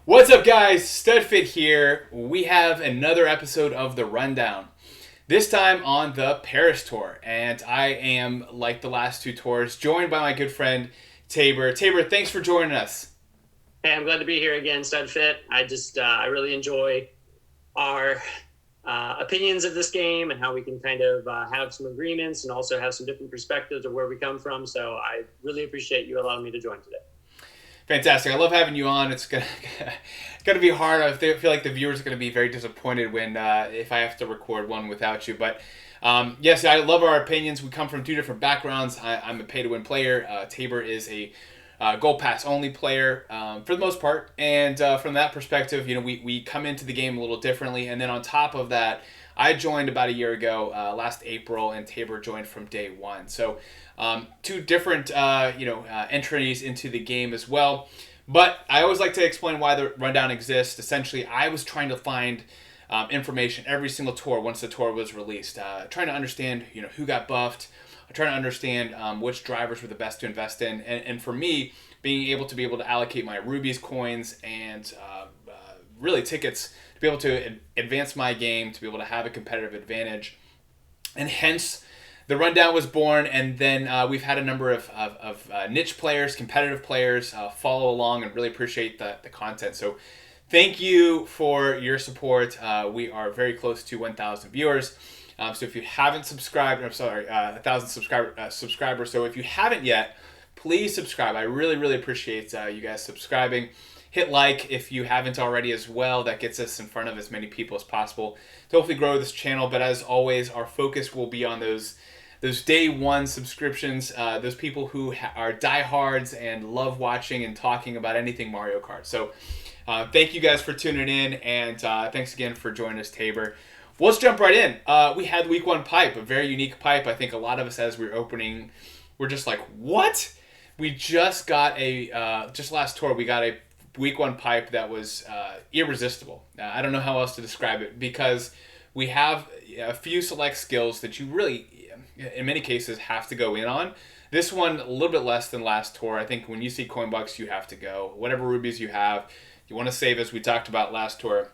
What's up, guys? Studfit here. We have another episode of The Rundown. This time on the Paris Tour. And I am, like the last two tours, joined by my good friend Tabor. Tabor, thanks for joining us. Hey, I'm glad to be here again, Studfit. I really enjoy our opinions of this game and how we can kind of have some agreements and also have some different perspectives of where we come from. So I really appreciate you allowing me to join today. Fantastic. I love having you on. It's gonna be hard. I feel like the viewers are gonna be very disappointed when if I have to record one without you. But yes, I love our opinions. We come from two different backgrounds. I'm a pay-to-win player. Tabor is a goal pass only player for the most part, and from that perspective, we come into the game a little differently. And then on top of that, I joined about a year ago, last April, and Tabor joined from day one. So two different entries into the game as well. But I always like to explain why the rundown exists. Essentially, I was trying to find information every single tour once the tour was released, trying to understand who got buffed. I'm trying to understand which drivers were the best to invest in, and for me, being able to allocate my rubies, coins, and really tickets to be able to advance my game, to be able to have a competitive advantage, and hence the rundown was born. And then we've had a number of niche players, competitive players follow along and really appreciate the content. So thank you for your support. We are very close to 1,000 viewers. So if you haven't subscribed, 1,000 subscribers. So if you haven't yet, please subscribe. I really, really appreciate you guys subscribing. Hit like if you haven't already as well. That gets us in front of as many people as possible to hopefully grow this channel. But as always, our focus will be on those day one subscriptions, those people who are diehards and love watching and talking about anything Mario Kart. So thank you guys for tuning in, and thanks again for joining us, Tabor. Well, let's jump right in. We had the week one pipe, a very unique pipe. I think a lot of us, as we were opening, were just like, what? We just got just last tour, we got a week one pipe that was irresistible. I don't know how else to describe it, because we have a few select skills that you really, in many cases, have to go in on. This one, a little bit less than last tour. I think when you see coin bucks, you have to go. Whatever rubies you have, you want to save, as we talked about last tour,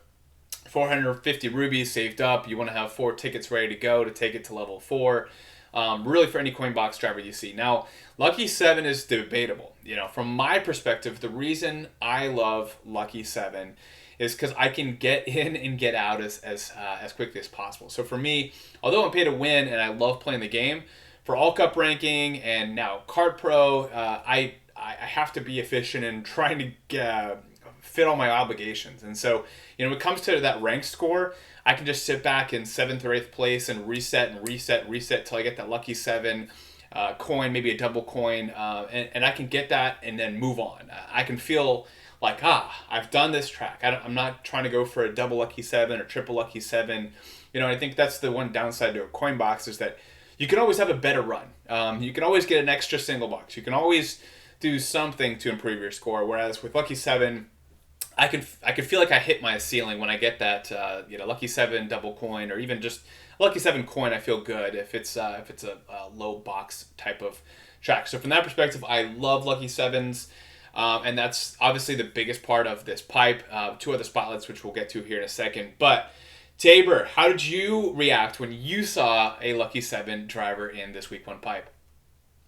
450 rubies saved up. You want to have 4 tickets ready to go to take it to level 4. Really, for any coin box driver you see. Now, Lucky 7 is debatable. From my perspective, the reason I love Lucky 7 is because I can get in and get out as quickly as possible. So for me, although I'm paid to win and I love playing the game, for all cup ranking and now Kart Pro, I have to be efficient in trying to fit all my obligations. And so, when it comes to that rank score, I can just sit back in 7th or 8th place and reset till I get that lucky 7 coin, maybe a double coin, and I can get that and then move on. I can feel like, I've done this track. I'm not trying to go for a double lucky 7 or triple lucky 7. I think that's the one downside to a coin box, is that you can always have a better run. You can always get an extra single box. You can always do something to improve your score. Whereas with Lucky 7, I could feel like I hit my ceiling when I get that Lucky 7 double coin, or even just Lucky 7 coin. I feel good if it's a low box type of track. So from that perspective, I love Lucky 7s, and that's obviously the biggest part of this pipe. 2 other spotlights, which we'll get to here in a second. But Tabor, how did you react when you saw a Lucky 7 driver in this week one pipe?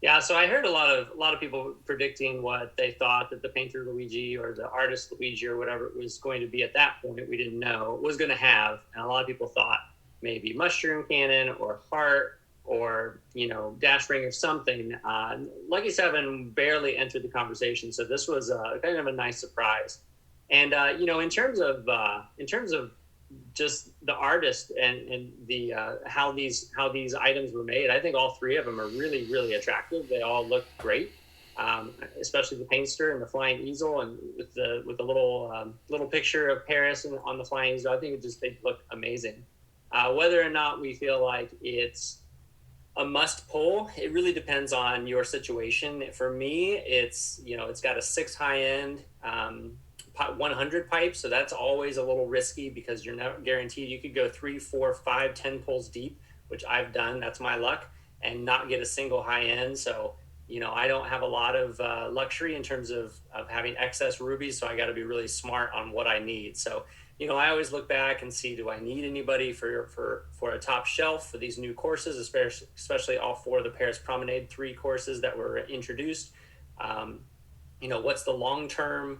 Yeah, so I heard a lot of people predicting what they thought that the painter Luigi or the artist Luigi or whatever it was going to be at that point. We didn't know was going to have, and a lot of people thought maybe mushroom cannon or heart or dash ring or something. Lucky 7 barely entered the conversation, so this was kind of a nice surprise. And in terms of just the artist and the how these items were made, I think all 3 of them are really, really attractive. They all look great, especially the paintster and the flying easel, and with the little picture of Paris on the flying easel. I think they look amazing. Whether or not we feel like it's a must pull, it really depends on your situation. For me, it's got a 6 high end 100 pipe, so that's always a little risky because you're not guaranteed. You could go 3, 4, 5, 10 pulls deep, which I've done. That's my luck, and not get a single high end. So I don't have a lot of luxury in terms of having excess rubies, so I got to be really smart on what I need. So, I always look back and see, do I need anybody for a top shelf for these new courses, especially all four of the Paris Promenade 3 courses that were introduced. What's the long-term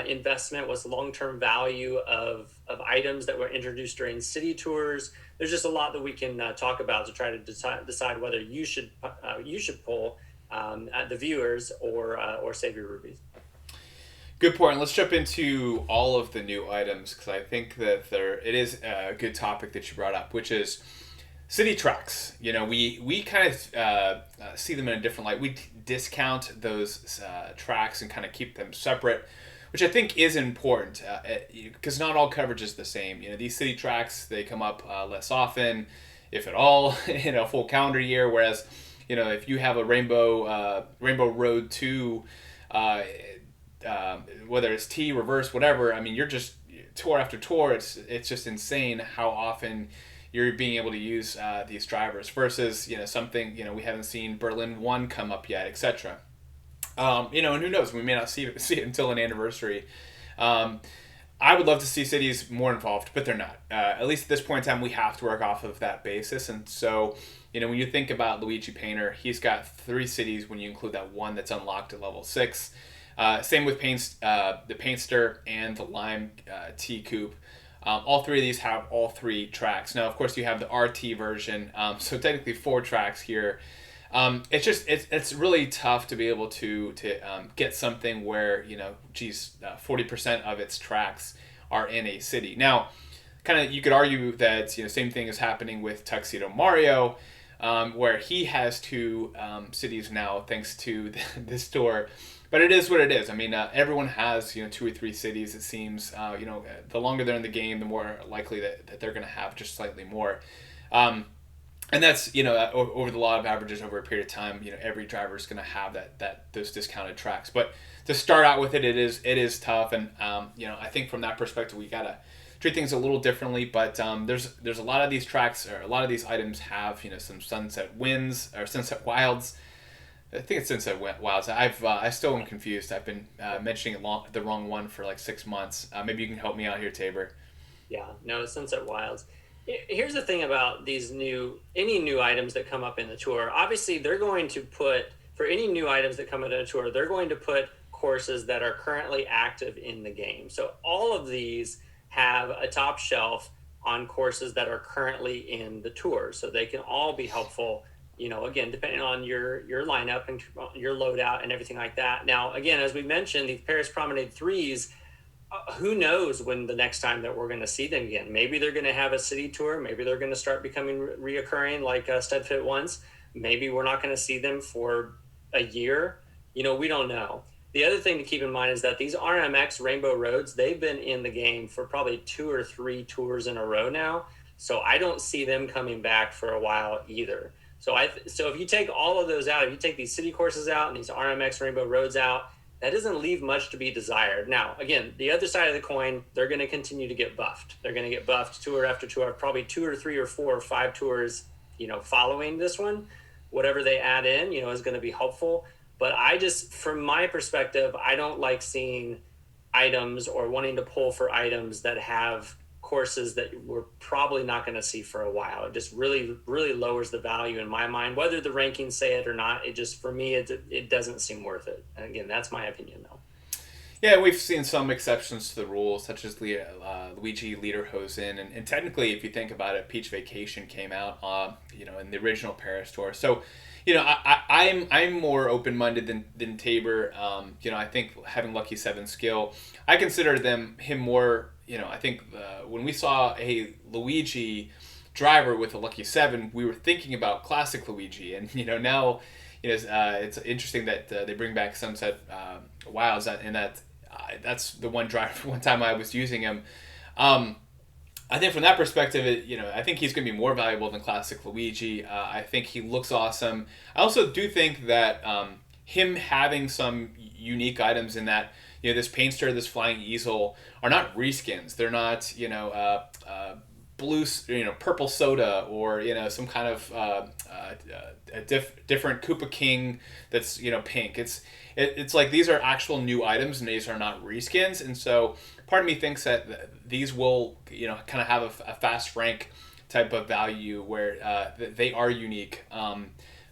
investment? What's the long-term value of items that were introduced during city tours? There's just a lot that we can talk about to try to decide whether you should pull the viewers or save your rubies. Good point. Let's jump into all of the new items, because I think that it is a good topic that you brought up, which is city tracks. We kind of see them in a different light. We discount those tracks and kind of keep them separate, which I think is important, because not all coverage is the same. These city tracks, they come up less often, if at all, in a full calendar year. Whereas, if you have a Rainbow Road 2, whether it's T, reverse, whatever, you're just tour after tour. It's just insane how often you're being able to use these drivers versus something we haven't seen Berlin 1 come up yet, etc. And who knows, we may not see it until an anniversary. I would love to see cities more involved, but they're not. At least at this point in time, we have to work off of that basis. And so, when you think about Luigi Painter, he's got 3 cities when you include that one that's unlocked at level 6. Same with the Paintster and the Lime T Coupe. All 3 of these have all 3 tracks. Now, of course, you have the RT version, so technically 4 tracks here. It's really tough to be able to get something where 40% of its tracks are in a city. Now, kind of you could argue that same thing is happening with Tuxedo Mario, where he has 2 cities now thanks to this tour. But it is what it is. Everyone has 2 or 3 cities. It seems the longer they're in the game, the more likely that they're going to have just slightly more. And that's over the law of averages over a period of time. Every driver is going to have those discounted tracks. But to start out with it is tough. And I think from that perspective, we gotta treat things a little differently. But there's a lot of these tracks, or a lot of these items have some Sunset Winds or Sunset Wilds. I think it's Sunset Wilds. I still am confused. I've been mentioning the wrong one for like 6 months. Maybe you can help me out here, Tabor. Yeah, no, it's Sunset Wilds. Here's the thing about any new items that come up in the tour. Obviously, they're going to put, for any new items that come into the tour, they're going to put courses that are currently active in the game. So all of these have a top shelf on courses that are currently in the tour. So they can all be helpful, again, depending on your lineup and your loadout and everything like that. Now, again, as we mentioned, these Paris Promenade 3s, who knows when the next time that we're going to see them again. Maybe they're going to have a city tour. Maybe they're going to start becoming reoccurring like Studfit ones. Maybe we're not going to see them for a year. We don't know. The other thing to keep in mind is that these RMX Rainbow Roads, they've been in the game for probably 2 or 3 tours in a row now. So I don't see them coming back for a while either. So if you take all of those out, if you take these city courses out and these RMX Rainbow Roads out, that doesn't leave much to be desired. Now, again, the other side of the coin, they're going to continue to get buffed. They're going to get buffed tour after tour, probably 2 or 3 or 4 or 5 tours, following this one. Whatever they add in, is going to be helpful. But from my perspective, I don't like seeing items or wanting to pull for items that have courses that we're probably not going to see for a while. It just really, really lowers the value in my mind. Whether the rankings say it or not, for me, it doesn't seem worth it. And again, that's my opinion, though. Yeah, we've seen some exceptions to the rules, such as Luigi Lederhosen, and technically, if you think about it, Peach Vacation came out, in the original Paris tour. So, I'm more open-minded than Tabor. I think having Lucky 7 skill, I consider him more. I think when we saw a Luigi driver with a Lucky 7, we were thinking about classic Luigi, and now it's interesting that they bring back Sunset Wilds, and that's the one driver. One time I was using him. I think from that perspective, I think he's going to be more valuable than classic Luigi. I think he looks awesome. I also do think that him having some unique items in that. This Paintster, this Flying Easel are not reskins. They're not, purple soda, or some kind of different Koopa King that's pink. It's like these are actual new items, and these are not reskins. And so part of me thinks that these will kind of have a fast rank type of value where they are unique.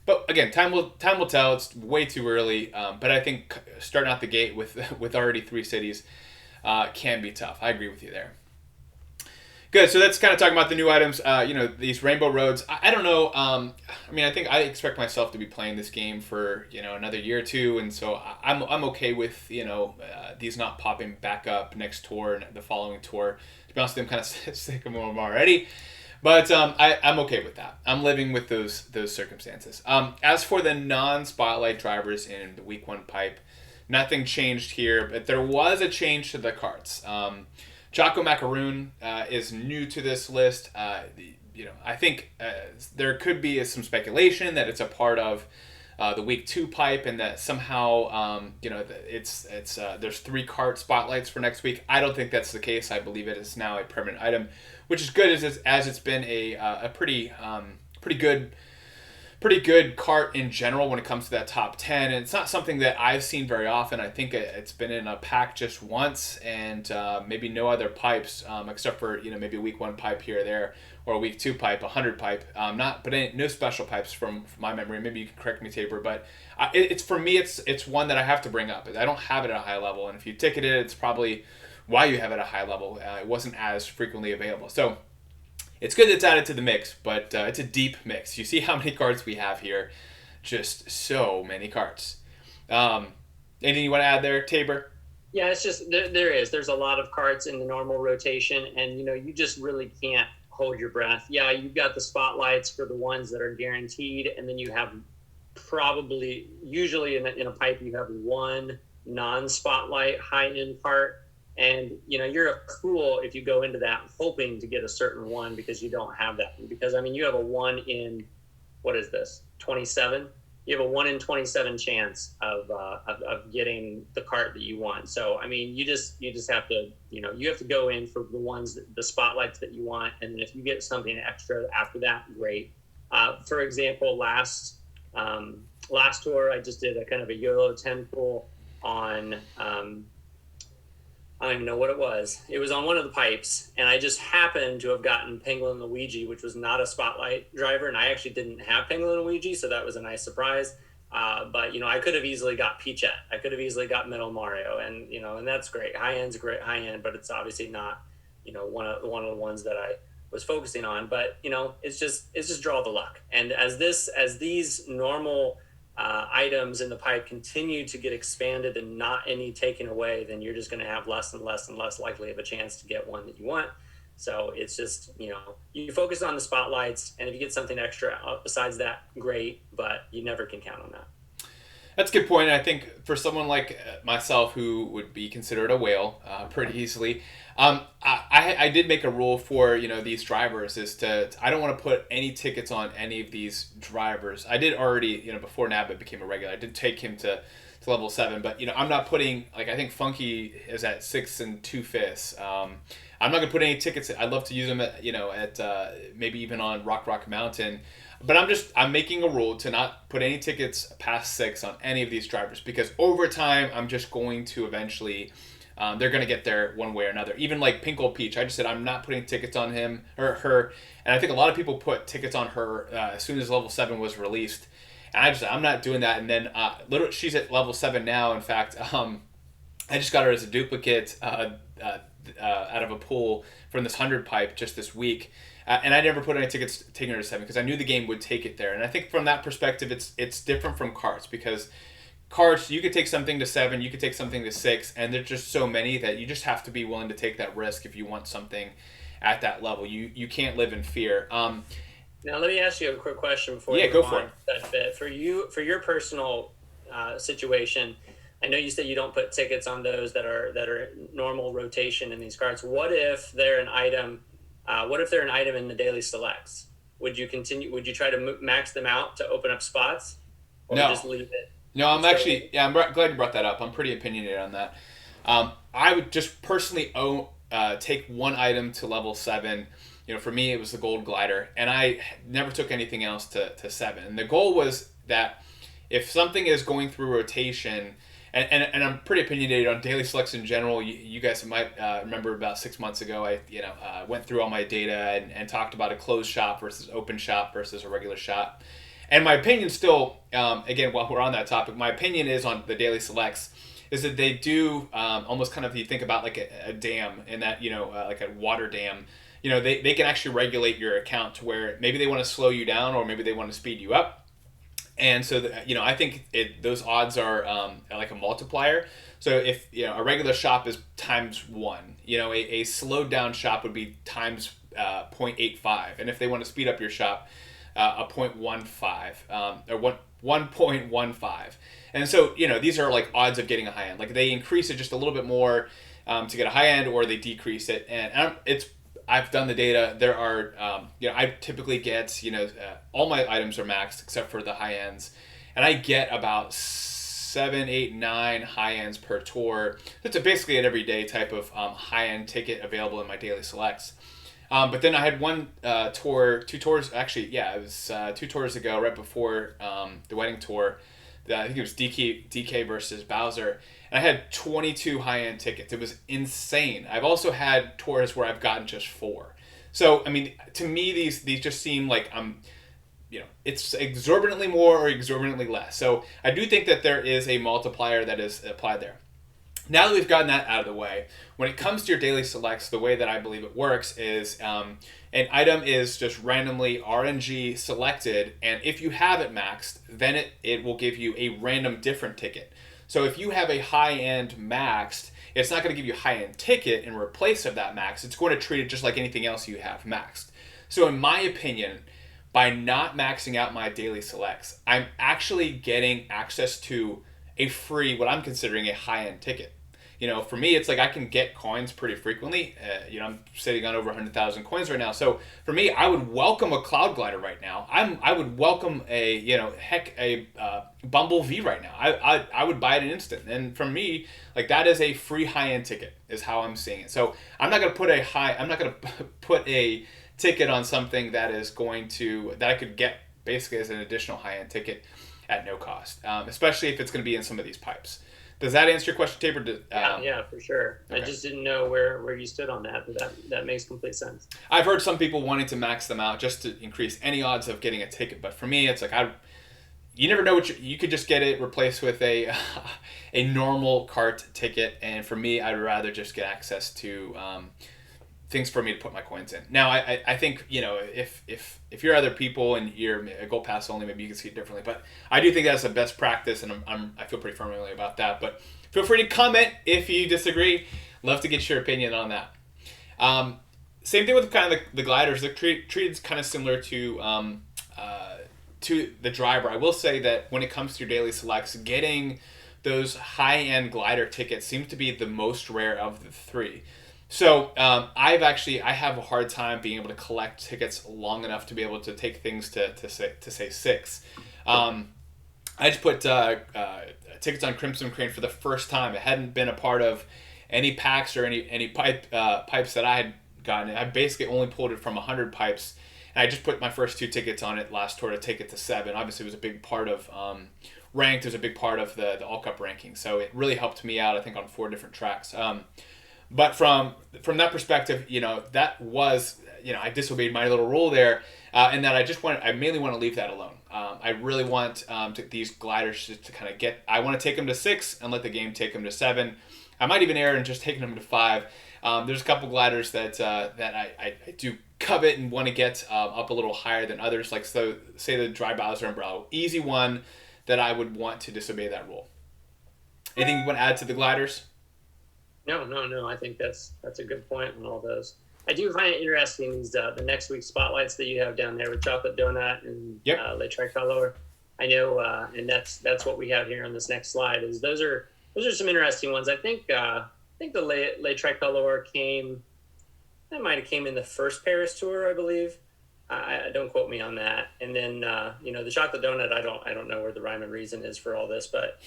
But again, time will tell. It's way too early. But I think starting out the gate with already 3 cities can be tough. I agree with you there. Good. So that's kind of talking about the new items. These rainbow roads. I don't know. I think I expect myself to be playing this game for another year or two, and so I'm okay with these not popping back up next tour and the following tour. To be honest, I'm kind of sick of them already. But I'm okay with that. I'm living with those circumstances. As for the non-spotlight drivers in the week 1 pipe, nothing changed here, but there was a change to the carts. Jocko Macaroon is new to this list. I think there could be some speculation that it's a part of the week 2 pipe, and that somehow there's 3 cart spotlights for next week. I don't think that's the case. I believe it is now a permanent item, which is good as it's been a pretty good cart in general when it comes to that top 10, and it's not something that I've seen very often. I think it's been in a pack just once, and maybe no other pipes except for maybe a week 1 pipe here or there, or a week 2 pipe, 100 pipe. No special pipes from my memory. Maybe you can correct me, Tabor, but it's for me. It's one that I have to bring up. I don't have it at a high level, and if you ticket it, it's probably why you have it at a high level. It wasn't as frequently available, so. It's good it's added to the mix, but it's a deep mix. You see how many carts we have here. Just so many carts. Anything you want to add there, Tabor? Yeah, it's just, there's a lot of carts in the normal rotation, and, you just really can't hold your breath. Yeah, you've got the spotlights for the ones that are guaranteed, and then you have usually in a pipe, you have 1 non-spotlight high-end cart. And, you're a fool if you go into that hoping to get a certain one because you don't have that. Because, you have a 1 in, what is this, 27? You have a 1 in 27 chance of getting the cart that you want. So, you just have to, you have to go in for the spotlights that you want. And then if you get something extra after that, great. For example, last tour, I just did a kind of a YOLO 10 pool on, I don't even know what it was. It was on one of the pipes, and I just happened to have gotten Penguin Luigi, which was not a spotlight driver, and I actually didn't have Penguin Luigi, so that was a nice surprise. But I could have easily got Peachette. I could have easily got Metal Mario, and that's great. High end's great, high end, but it's obviously not one of the ones that I was focusing on. But it's just draw the luck. And as these normal items in the pipe continue to get expanded and not any taken away, then you're just going to have less and less and less likely of a chance to get one that you want. So it's just, you focus on the spotlights, and if you get something extra besides that, great, but you never can count on that. That's a good point. I think for someone like myself who would be considered a whale pretty easily, I did make a rule for these drivers is I don't want to put any tickets on any of these drivers. I did already before Nabba became a regular. I did take him to level 7, but I'm not putting I think Funky is at 6 2/5. I'm not gonna put any tickets. I'd love to use them at maybe even on Rock Mountain. But I'm making a rule to not put any tickets past 6 on any of these drivers, because over time I'm just going to eventually they're going to get there one way or another. Even like Pinkle Peach, I just said I'm not putting tickets on him or her, and I think a lot of people put tickets on her as soon as level 7 was released, and I'm not doing that. And then she's at level 7 now. In fact, I just got her as a duplicate out of a pool from this 100 pipe just this week. And I never put any tickets taking her to 7 because I knew the game would take it there. And I think from that perspective, it's different from carts, because carts, you could take something to 7, you could take something to 6, and there's just so many that you just have to be willing to take that risk if you want something at that level. You can't live in fear. Now let me ask you a quick question before you go for it. That bit. For your personal situation, I know you said you don't put tickets on those that are normal rotation in these carts. What if they're an item? What if they're an item in the daily selects? Would you try to max them out to open up spots, or no. Just leave it? No, I'm actually I'm glad you brought that up. I'm pretty opinionated on that. I would just personally take one item to level 7. For me, it was the gold glider, and I never took anything else to 7. And the goal was that if something is going through rotation, and I'm pretty opinionated on daily selects in general. You guys might remember about 6 months ago, I went through all my data and talked about a closed shop versus open shop versus a regular shop. And my opinion still, again, while we're on that topic, my opinion is on the daily selects is that they do almost kind of, you think about like a dam, and that, like a water dam, they can actually regulate your account to where maybe they want to slow you down or maybe they want to speed you up. And so, I think those odds are like a multiplier. So if, a regular shop is times 1, a slowed down shop would be times 0.85. And if they want to speed up your shop, a 0.15 or 1.15. And so, these are like odds of getting a high end. Like they increase it just a little bit more to get a high end, or they decrease it. And I've done the data. There are, I typically get, all my items are maxed except for the high ends. And I get about 7, 8, 9 high ends per tour. That's basically an everyday type of high end ticket available in my daily selects. But then I had two tours, actually, it was 2 tours ago, right before the wedding tour. I think it was DK versus Bowser. And I had 22 high-end tickets. It was insane. I've also had tours where I've gotten just 4. So, I mean, to me, these just seem like it's exorbitantly more or exorbitantly less. So I do think that there is a multiplier that is applied there. Now that we've gotten that out of the way, when it comes to your daily selects, the way that I believe it works is an item is just randomly RNG selected, and if you have it maxed, then it will give you a random different ticket. So if you have a high-end maxed, it's not going to give you a high-end ticket in replace of that max. It's going to treat it just like anything else you have maxed. So in my opinion, by not maxing out my daily selects, I'm actually getting access to a free, what I'm considering a high-end ticket. For me, it's like I can get coins pretty frequently. I'm sitting on over 100,000 coins right now. So for me, I would welcome a Cloud Glider right now. I would welcome a Bumble V right now. I would buy it in instant. And for me, like that is a free high-end ticket is how I'm seeing it. So I'm not going to put a ticket on something that I could get basically as an additional high-end ticket at no cost, especially if it's going to be in some of these pipes. Does that answer your question, Tabor? Yeah, for sure. Okay. I just didn't know where you stood on that, but that makes complete sense. I've heard some people wanting to max them out just to increase any odds of getting a ticket, but for me, it's like you never know you could just get it replaced with a normal cart ticket, and for me, I'd rather just get access to things for me to put my coins in. Now, I think, if you're other people and you're a Gold Pass only, maybe you can see it differently. But I do think that's the best practice, and I feel pretty firmly about that. But feel free to comment if you disagree. Love to get your opinion on that. Same thing with kind of the gliders. They're treated kind of similar to the driver. I will say that when it comes to your daily selects, getting those high-end glider tickets seems to be the most rare of the 3. So I have a hard time being able to collect tickets long enough to be able to take things to say 6. I just put tickets on Crimson Crane for the first time. It hadn't been a part of any packs or any pipes that I had gotten. I basically only pulled it from 100 pipes, and I just put my first 2 tickets on it last tour to take it to 7. Obviously, it was a big part of ranked. It was a big part of the All Cup ranking, so it really helped me out. I think on 4 different tracks. But from that perspective, that was, I disobeyed my little rule there, and that I mainly want to leave that alone. I really want these gliders to kind of I want to take them to 6 and let the game take them to 7. I might even err in just taking them to 5. There's a couple gliders that I do covet and want to get up a little higher than others, like say the Dry Bowser Umbrella. Easy one that I would want to disobey that rule. Anything you want to add to the gliders? No. I think that's a good point on all those. I do find it interesting these the next week's spotlights that you have down there with Chocolate Donut and Le Tricolor. I know, and that's what we have here on this next slide. Is those are some interesting ones. I think the Le Tricolor might have came in the first Paris tour, I believe. I don't quote me on that. And then the Chocolate Donut, I don't know where the rhyme and reason is for all this, but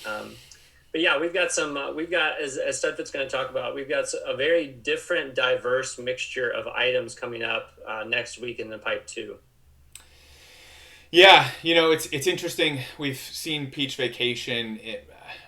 but yeah, we've got, as Studfit's going to talk about, we've got a very different, diverse mixture of items coming up next week in the pipe two. Yeah, it's interesting. We've seen Peach Vacation.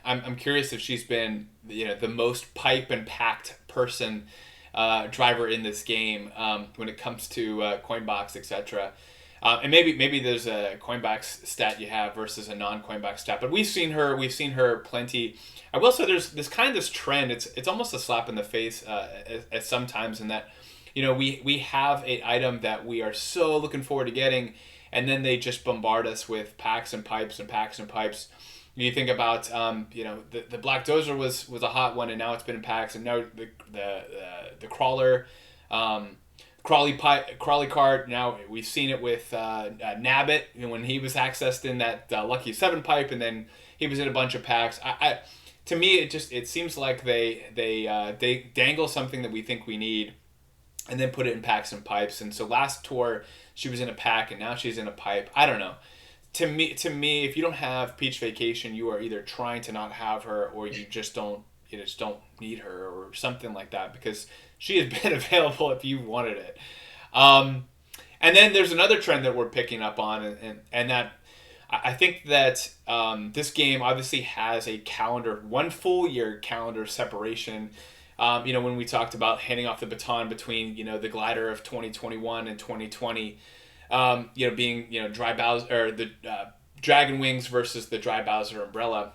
I'm curious if she's been the most pipe and packed person driver in this game when it comes to Coinbox, etc. And maybe there's a Coinbox stat you have versus a non Coinbox stat, but we've seen her plenty. I will say there's this trend. It's almost a slap in the face at sometimes in that we have an item that we are so looking forward to getting, and then they just bombard us with packs and pipes and packs and pipes. You think about the Black Dozer was a hot one, and now it's been in packs, and now the crawler, crawly cart. Now we've seen it with Nabbit, when he was accessed in that Lucky 7 pipe, and then he was in a bunch of packs. To me, it seems like they dangle something that we think we need, and then put it in packs and pipes. And so last tour she was in a pack, and now she's in a pipe. I don't know. To me, if you don't have Peach Vacation, you are either trying to not have her, or you just don't need her, or something like that, because she has been available if you wanted it. And then there's another trend that we're picking up on, and that I think that this game obviously has a calendar, one full year calendar separation. When we talked about handing off the baton between the glider of 2021 and 2020, being Dry Bowser, or the Dragon Wings versus the Dry Bowser umbrella.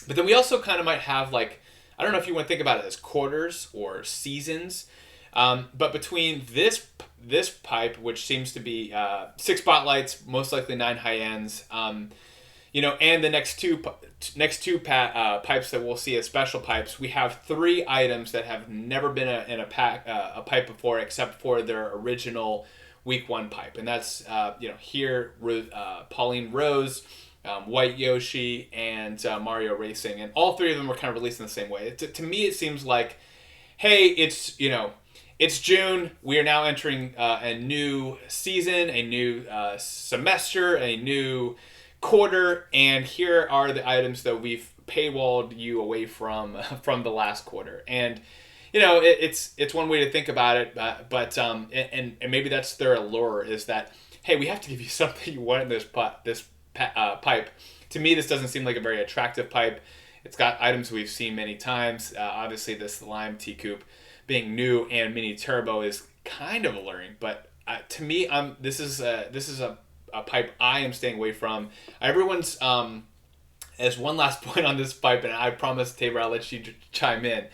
But then we also kind of might have, like, I don't know if you want to think about it as quarters or seasons, but between this pipe, which seems to be 6 spotlights, most likely 9 high ends, and the next two pipes that we'll see as special pipes, we have 3 items that have never been in a pipe before, except for their original week 1 pipe, and that's here Pauline Rose, White Yoshi, and Mario Racing, and all 3 of them were kind of released in the same way. To me, it seems like, hey, it's June. We are now entering a new season, a new semester, a new quarter, and here are the items that we've paywalled you away from the last quarter. And it's one way to think about it, but and maybe that's their allure, is that, hey, we have to give you something you want in this pipe. To me, this doesn't seem like a very attractive pipe. It's got items we've seen many times. Obviously, this Lime T-Coupe being new and mini turbo is kind of alluring, but to me, this is a pipe I am staying away from. Everyone's as one last point on this pipe, and I promise, Tabor, I'll let you chime in.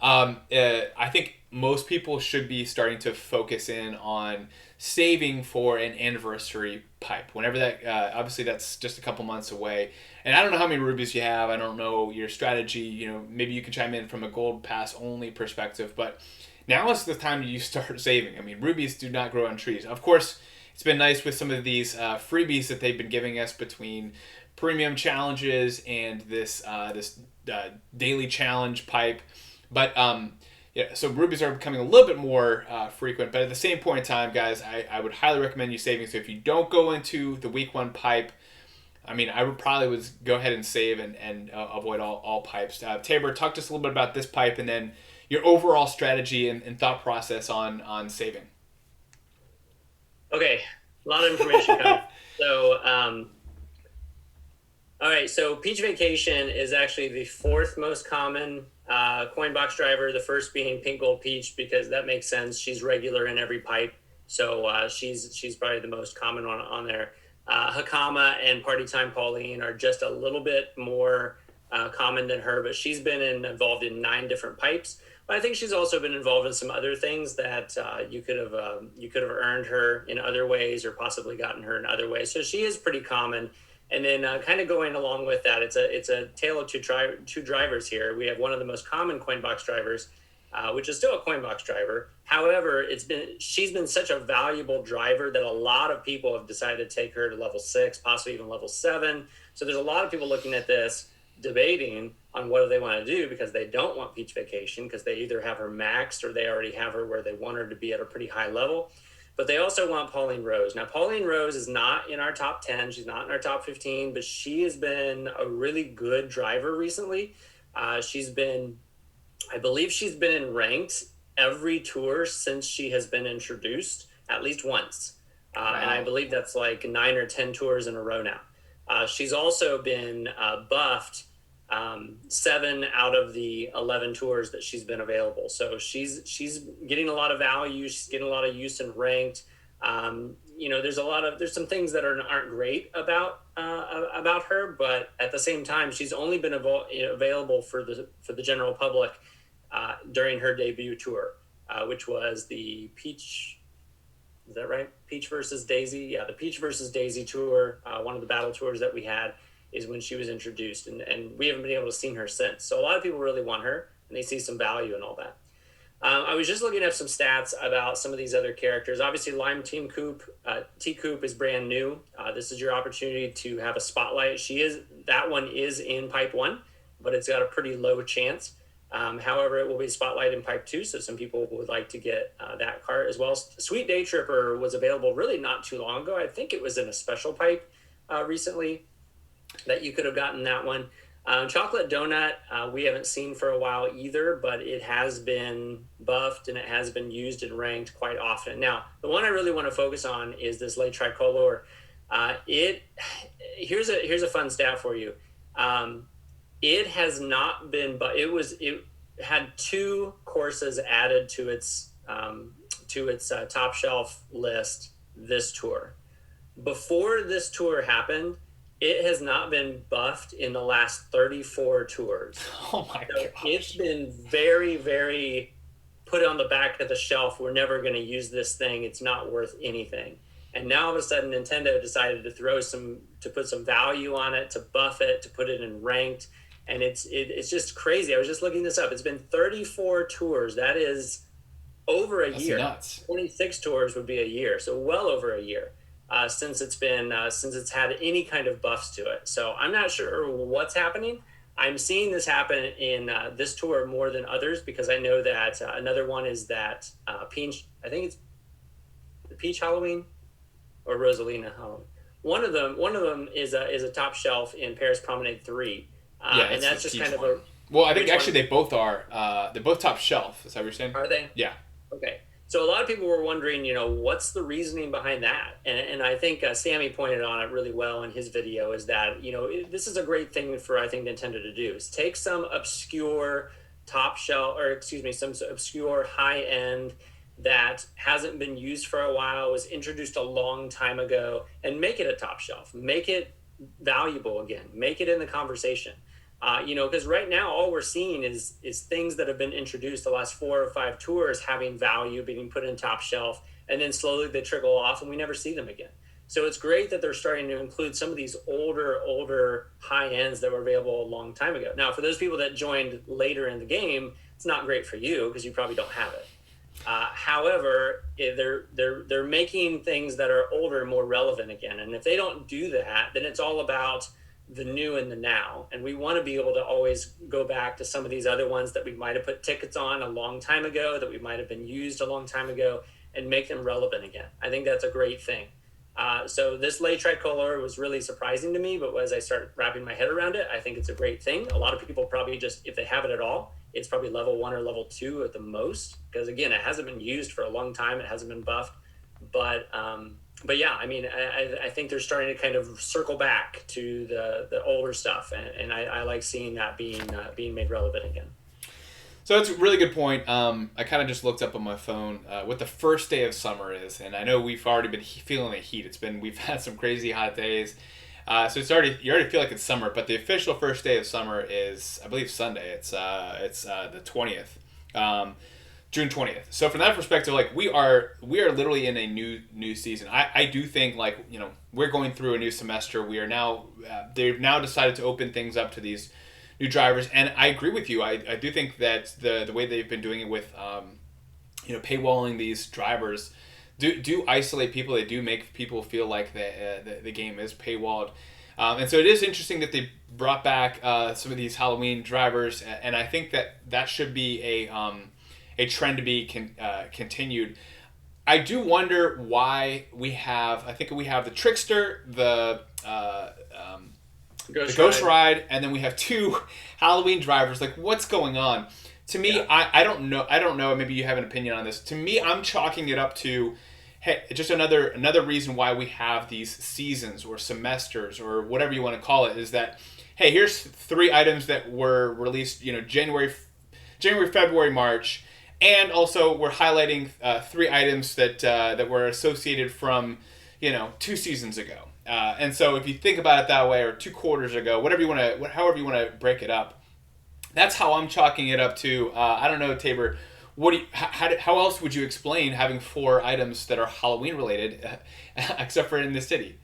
I think most people should be starting to focus in on saving for an anniversary pipe. Whenever that, obviously that's just a couple months away. And I don't know how many rubies you have. I don't know your strategy. Maybe you can chime in from a gold pass only perspective. But now is the time you start saving. I mean, rubies do not grow on trees. Of course, it's been nice with some of these freebies that they've been giving us between premium challenges and this daily challenge pipe. But so rubies are becoming a little bit more frequent. But at the same point in time, guys, I would highly recommend you saving. So if you don't go into the week 1 pipe, I mean, I would probably go ahead and save and avoid all pipes. Tabor, talk to us a little bit about this pipe, and then your overall strategy and thought process on saving. Okay, a lot of information coming. So, all right, so Peach Vacation is actually the 4th most common Coinbox driver, the first being Pink Gold Peach, because that makes sense. She's regular in every pipe, so she's probably the most common one on there. Hakama and Party Time Pauline are just a little bit more common than her, but she's been involved in 9 different pipes. But I think she's also been involved in some other things that you could have earned her in other ways, or possibly gotten her in other ways. So she is pretty common. And then kind of going along with that, it's a tale of two drivers here. We have one of the most common Coinbox drivers, which is still a Coinbox driver. However, she's been such a valuable driver that a lot of people have decided to take her to level 6, possibly even level 7. So there's a lot of people looking at this, debating on what do they want to do, because they don't want Peach Vacation, because they either have her maxed or they already have her where they want her to be at a pretty high level. But they also want Pauline Rose. Now, Pauline Rose is not in our top 10. She's not in our top 15, but she has been a really good driver recently. I believe she's been in ranked every tour since she has been introduced, at least once. Wow. And I believe that's like 9 or 10 tours in a row now. She's also been buffed 7 out of the 11 tours that she's been available. So she's getting a lot of value. She's getting a lot of use in ranked. There's some things that aren't great about her, but at the same time, she's only been available for the general public during her debut tour, which was the Peach. Is that right? Peach versus Daisy. Yeah, the Peach versus Daisy tour. One of the battle tours that we had is when she was introduced, and we haven't been able to see her since. So a lot of people really want her, and they see some value in all that. I was just looking at some stats about some of these other characters. Obviously, Lime Team Coupe, T-Coupe is brand new. This is your opportunity to have a spotlight. That one is in Pipe 1, but it's got a pretty low chance. However, it will be spotlight in Pipe 2, so some people would like to get that cart as well. Sweet Day Tripper was available really not too long ago. I think it was in a special pipe recently that you could have gotten that one. Chocolate Donut, we haven't seen for a while either, but it has been buffed and it has been used and ranked quite often. Now, the one I really want to focus on is this late tricolor. Here's a fun stat for you. It has not been, but it had 2 courses added to its top shelf list this tour. Before this tour happened, it has not been buffed in the last 34 tours. Oh my gosh. It's been very, very put on the back of the shelf. We're never going to use this thing. It's not worth anything. And now all of a sudden Nintendo decided to put some value on it, to buff it, to put it in ranked. And it's just crazy. I was just looking this up. It's been 34 tours. That is over a year. Nuts. 26 tours would be a year. So well over a year. Since it's had any kind of buffs to it. So I'm not sure what's happening. I'm seeing this happen in this tour more than others because I know that another one is that Peach, I think it's the Peach Halloween or Rosalina Halloween. One of them is a top shelf in Paris Promenade 3. And that's just kind one. of a... Well, I think actually they both are. They're both top shelf. Is that what you're saying? Are they? Yeah. Okay. So a lot of people were wondering, what's the reasoning behind that? And I think Sammy pointed on it really well in his video is that, this is a great thing for, I think, Nintendo to do is take some obscure top shelf, some obscure high end that hasn't been used for a while, was introduced a long time ago, and make it a top shelf, make it valuable again, make it in the conversation. Because right now all we're seeing is things that have been introduced the last 4 or 5 tours having value, being put in top shelf, and then slowly they trickle off and we never see them again. So it's great that they're starting to include some of these older high ends that were available a long time ago. Now, for those people that joined later in the game, it's not great for you because you probably don't have it. However, they're making things that are older more relevant again. And if they don't do that, then it's all about the new and the now. And we want to be able to always go back to some of these other ones that we might have put tickets on a long time ago, that we might have been used a long time ago, and make them relevant again. I think that's a great thing. So this late tricolor was really surprising to me, but as I started wrapping my head around it, I think it's a great thing. A lot of people probably just, if they have it at all, it's probably level 1 or level 2 at the most, because again, it hasn't been used for a long time. It hasn't been buffed, but yeah, I mean, I think they're starting to kind of circle back to the older stuff, and I like seeing that being made relevant again. So that's a really good point. I kind of just looked up on my phone what the first day of summer is, and I know we've already been feeling the heat. We've had some crazy hot days, so you already feel like it's summer. But the official first day of summer is, I believe, Sunday. It's the 20th. June 20th. So from that perspective, like we are literally in a new season. I do think we're going through a new semester. We are now they've now decided to open things up to these new drivers, and I agree with you. I do think that the way they've been doing it with paywalling these drivers do isolate people. They do make people feel like the game is paywalled. And so it is interesting that they brought back some of these Halloween drivers, and I think that should be a trend to be continued. I do wonder why we have. I think we have the Trickster, the Ghost Ride, and then we have two Halloween drivers. Like, what's going on? To me, yeah. I don't know. I don't know. Maybe you have an opinion on this. To me, I'm chalking it up to, hey, just another reason why we have these seasons or semesters or whatever you want to call it is that, hey, here's 3 items that were released, January, February, March, and also we're highlighting 3 items that were associated from 2 seasons ago. And so if you think about it that way, or 2 quarters ago, however you want to break it up, that's how I'm chalking it up to. I don't know, Tabor. How else would you explain having 4 items that are Halloween related, except for in the city?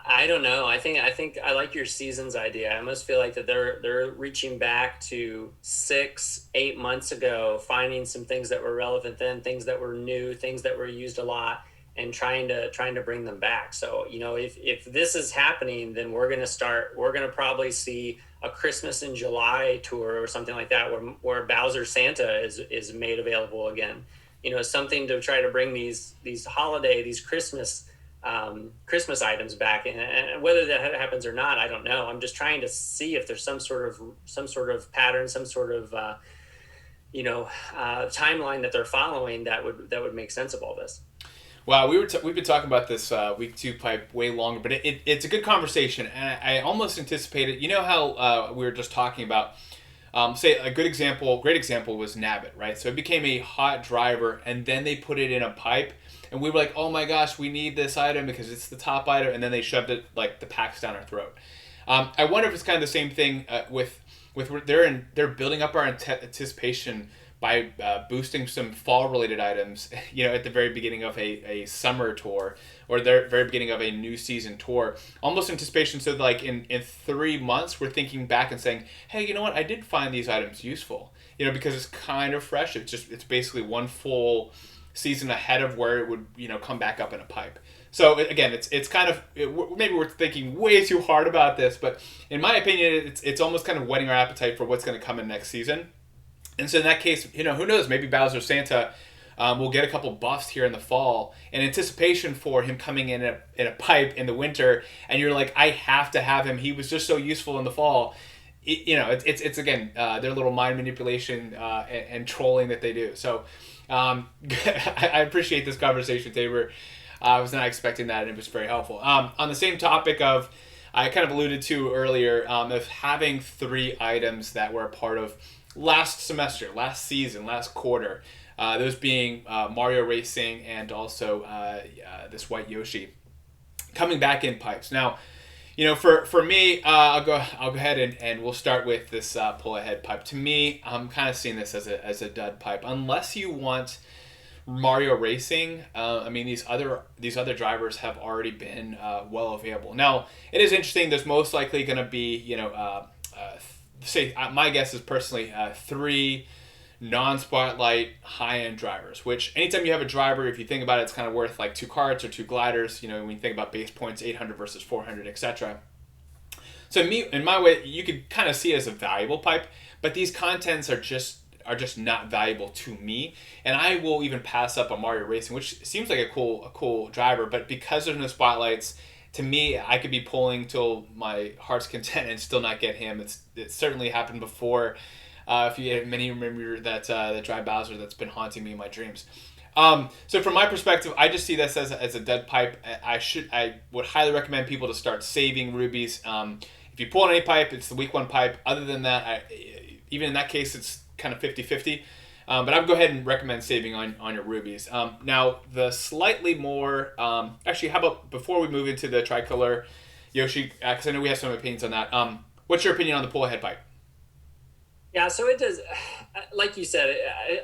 I don't know. I think I like your seasons idea. I almost feel like that they're reaching back to 6-8 months ago, finding some things that were relevant then, things that were new, things that were used a lot, and trying to bring them back. So if this is happening, then we're gonna probably see a Christmas in July tour or something like that, where Bowser Santa is made available again. Something to try to bring these Christmas items back, and whether that happens or not, I don't know. I'm just trying to see if there's some sort of pattern, some sort of timeline that they're following that would make sense of all this. Wow, we've been talking about this week 2 pipe way longer, but it's a good conversation, and I almost anticipated. You know how we were just talking about. Say a great example was Nabbit, right? So it became a hot driver, and then they put it in a pipe. And we were like, oh my gosh, we need this item because it's the top item. And then they shoved it like the packs down our throat. I wonder if it's kind of the same thing with they're building up our anticipation by boosting some fall related items, at the very beginning of a summer tour or the very beginning of a new season tour. Almost anticipation. So like in 3 months, we're thinking back and saying, hey, you know what? I did find these items useful, because it's kind of fresh. It's basically one full season ahead of where it would come back up in a pipe. So again, it's kind of maybe we're thinking way too hard about this, but in my opinion, it's almost kind of whetting our appetite for what's going to come in next season. And so in that case, who knows? Maybe Bowser Santa will get a couple buffs here in the fall in anticipation for him coming in a pipe in the winter, and you're like, I have to have him. He was just so useful in the fall. It's again their little mind manipulation and trolling that they do. So. I appreciate this conversation, Tabor. I was not expecting that, and it was very helpful. On the same topic of, I kind of alluded to earlier, of having 3 items that were a part of last semester, last season, last quarter. Those being Mario Racing and also this White Yoshi coming back in pipes. Now, for me, I'll go ahead and we'll start with this pull ahead pipe. To me, I'm kind of seeing this as a dud pipe, unless you want Mario Racing. These other drivers have already been well available. Now, it is interesting. There's most likely going to be my guess is personally 3 non-spotlight high-end drivers, which anytime you have a driver, if you think about it, it's kind of worth like 2 karts or 2 gliders, when you think about base points, 800 versus 400, etc. So in my way, you could kind of see it as a valuable pipe, but these contents are just not valuable to me, and I will even pass up on Mario Racing, which seems like a cool driver, but because there's no spotlights, to me, I could be pulling till my heart's content and still not get him. It certainly happened before. If many remember that Dry Bowser that's been haunting me in my dreams. So from my perspective, I just see this as a dead pipe. I would highly recommend people to start saving rubies. If you pull on any pipe, it's the week 1 pipe. Other than that, even in that case, it's kind of 50-50. But I would go ahead and recommend saving on your rubies. Now, the slightly more... actually, how about before we move into the tricolor Yoshi, because I know we have some opinions on that. What's your opinion on the pull ahead pipe? Yeah, so it does, like you said,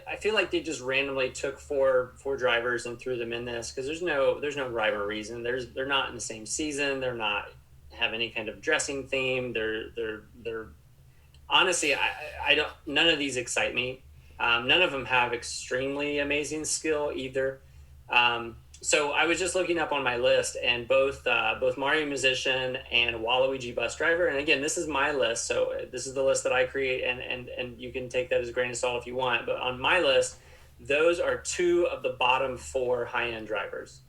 I feel like they just randomly took four drivers and threw them in this because there's no rhyme or reason. They're not in the same season. They're not have any kind of dressing theme. They're honestly, I don't. None of these excite me. None of them have extremely amazing skill either. So I was just looking up on my list, and both Mario Musician and Waluigi Bus Driver. And again, this is my list, so this is the list that I create, and you can take that as a grain of salt if you want. But on my list, those are two of the bottom four high-end drivers.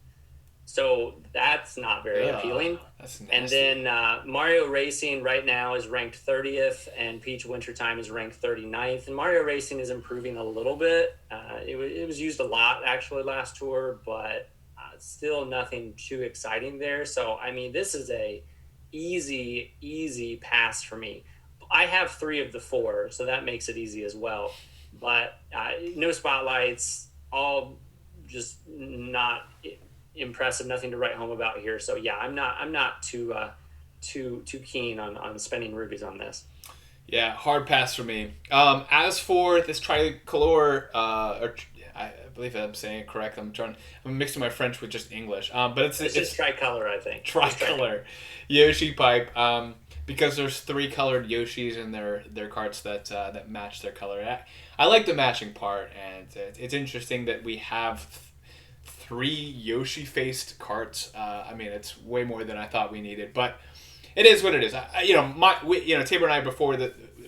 So that's not very appealing. That's nasty. And then Mario Racing right now is ranked 30th, and Peach Wintertime is ranked 39th. And Mario Racing is improving a little bit. It was used a lot, actually, last tour, but still nothing too exciting there. So, I mean, this is a easy pass for me. I have 3 of the 4, so that makes it easy as well. But no spotlights, all just not impressive, nothing to write home about here. So yeah, I'm not too keen on spending rubies on this. Yeah, hard pass for me. As for this tricolor, or I believe I'm saying it correct. I'm mixing my French with just English. But it's just tricolor, I think. Tricolor Yoshi pipe. Because there's 3 colored Yoshis in their karts that match their color. I like the matching part, and it's interesting that we have 3 Yoshi-faced karts. I mean, it's way more than I thought we needed, but it is what it is. Tabor and I, before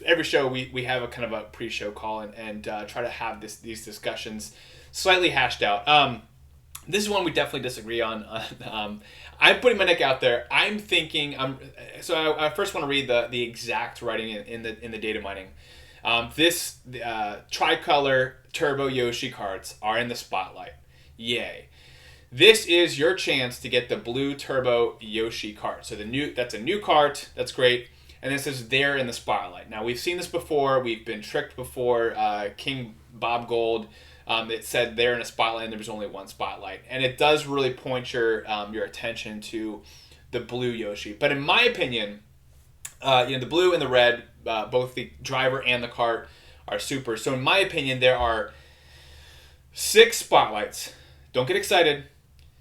every show, we have a kind of a pre-show call and try to have these discussions slightly hashed out. This is one we definitely disagree on. I'm putting my neck out there. I'm thinking. I first want to read the exact writing in the data mining. This tricolor turbo Yoshi karts are in the spotlight. Yay! This is your chance to get the blue turbo Yoshi kart. So that's a new kart. That's great. And this is there in the spotlight. Now we've seen this before. We've been tricked before. King Bob Gold. It said there in a spotlight, and there was only one spotlight, and it does really point your attention to the blue Yoshi. But in my opinion, the blue and the red, both the driver and the kart, are super. So in my opinion, there are 6 spotlights. Don't get excited,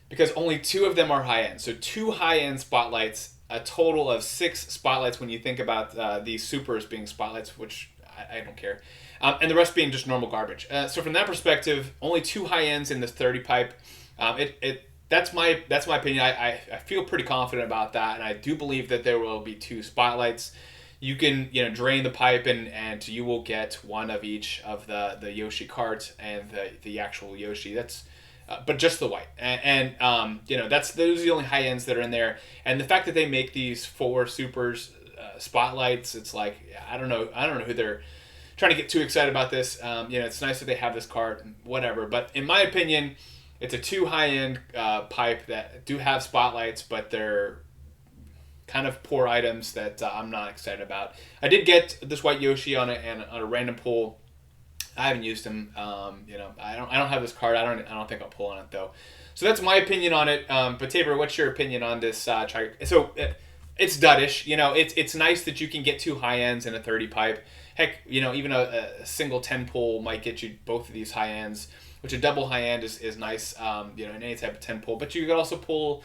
because only 2 of them are high end. So 2 high end spotlights, a total of 6 spotlights when you think about these supers being spotlights, which I don't care. And the rest being just normal garbage. So from that perspective, only 2 high ends in this 30 pipe. That's my opinion. I feel pretty confident about that, and I do believe that there will be 2 spotlights. You can drain the pipe and you will get one of each of the Yoshi kart and the actual Yoshi. That's but just the white, and those are the only high ends that are in there. And the fact that they make these 4 supers spotlights, it's like I don't know who they're trying to get too excited about this. It's nice that they have this card, whatever. But in my opinion, it's a 2 high-end pipe that do have spotlights, but they're kind of poor items that I'm not excited about. I did get this white Yoshi on a random pull. I haven't used him. I don't have this card. I don't think I'll pull on it though. So that's my opinion on it. But Tabor, what's your opinion on this? It's duddish. It's nice that you can get 2 high ends in a 30 pipe. Heck, even a single 10 pull might get you both of these high ends, which a double high end is nice, in any type of 10 pull. But you could also pull,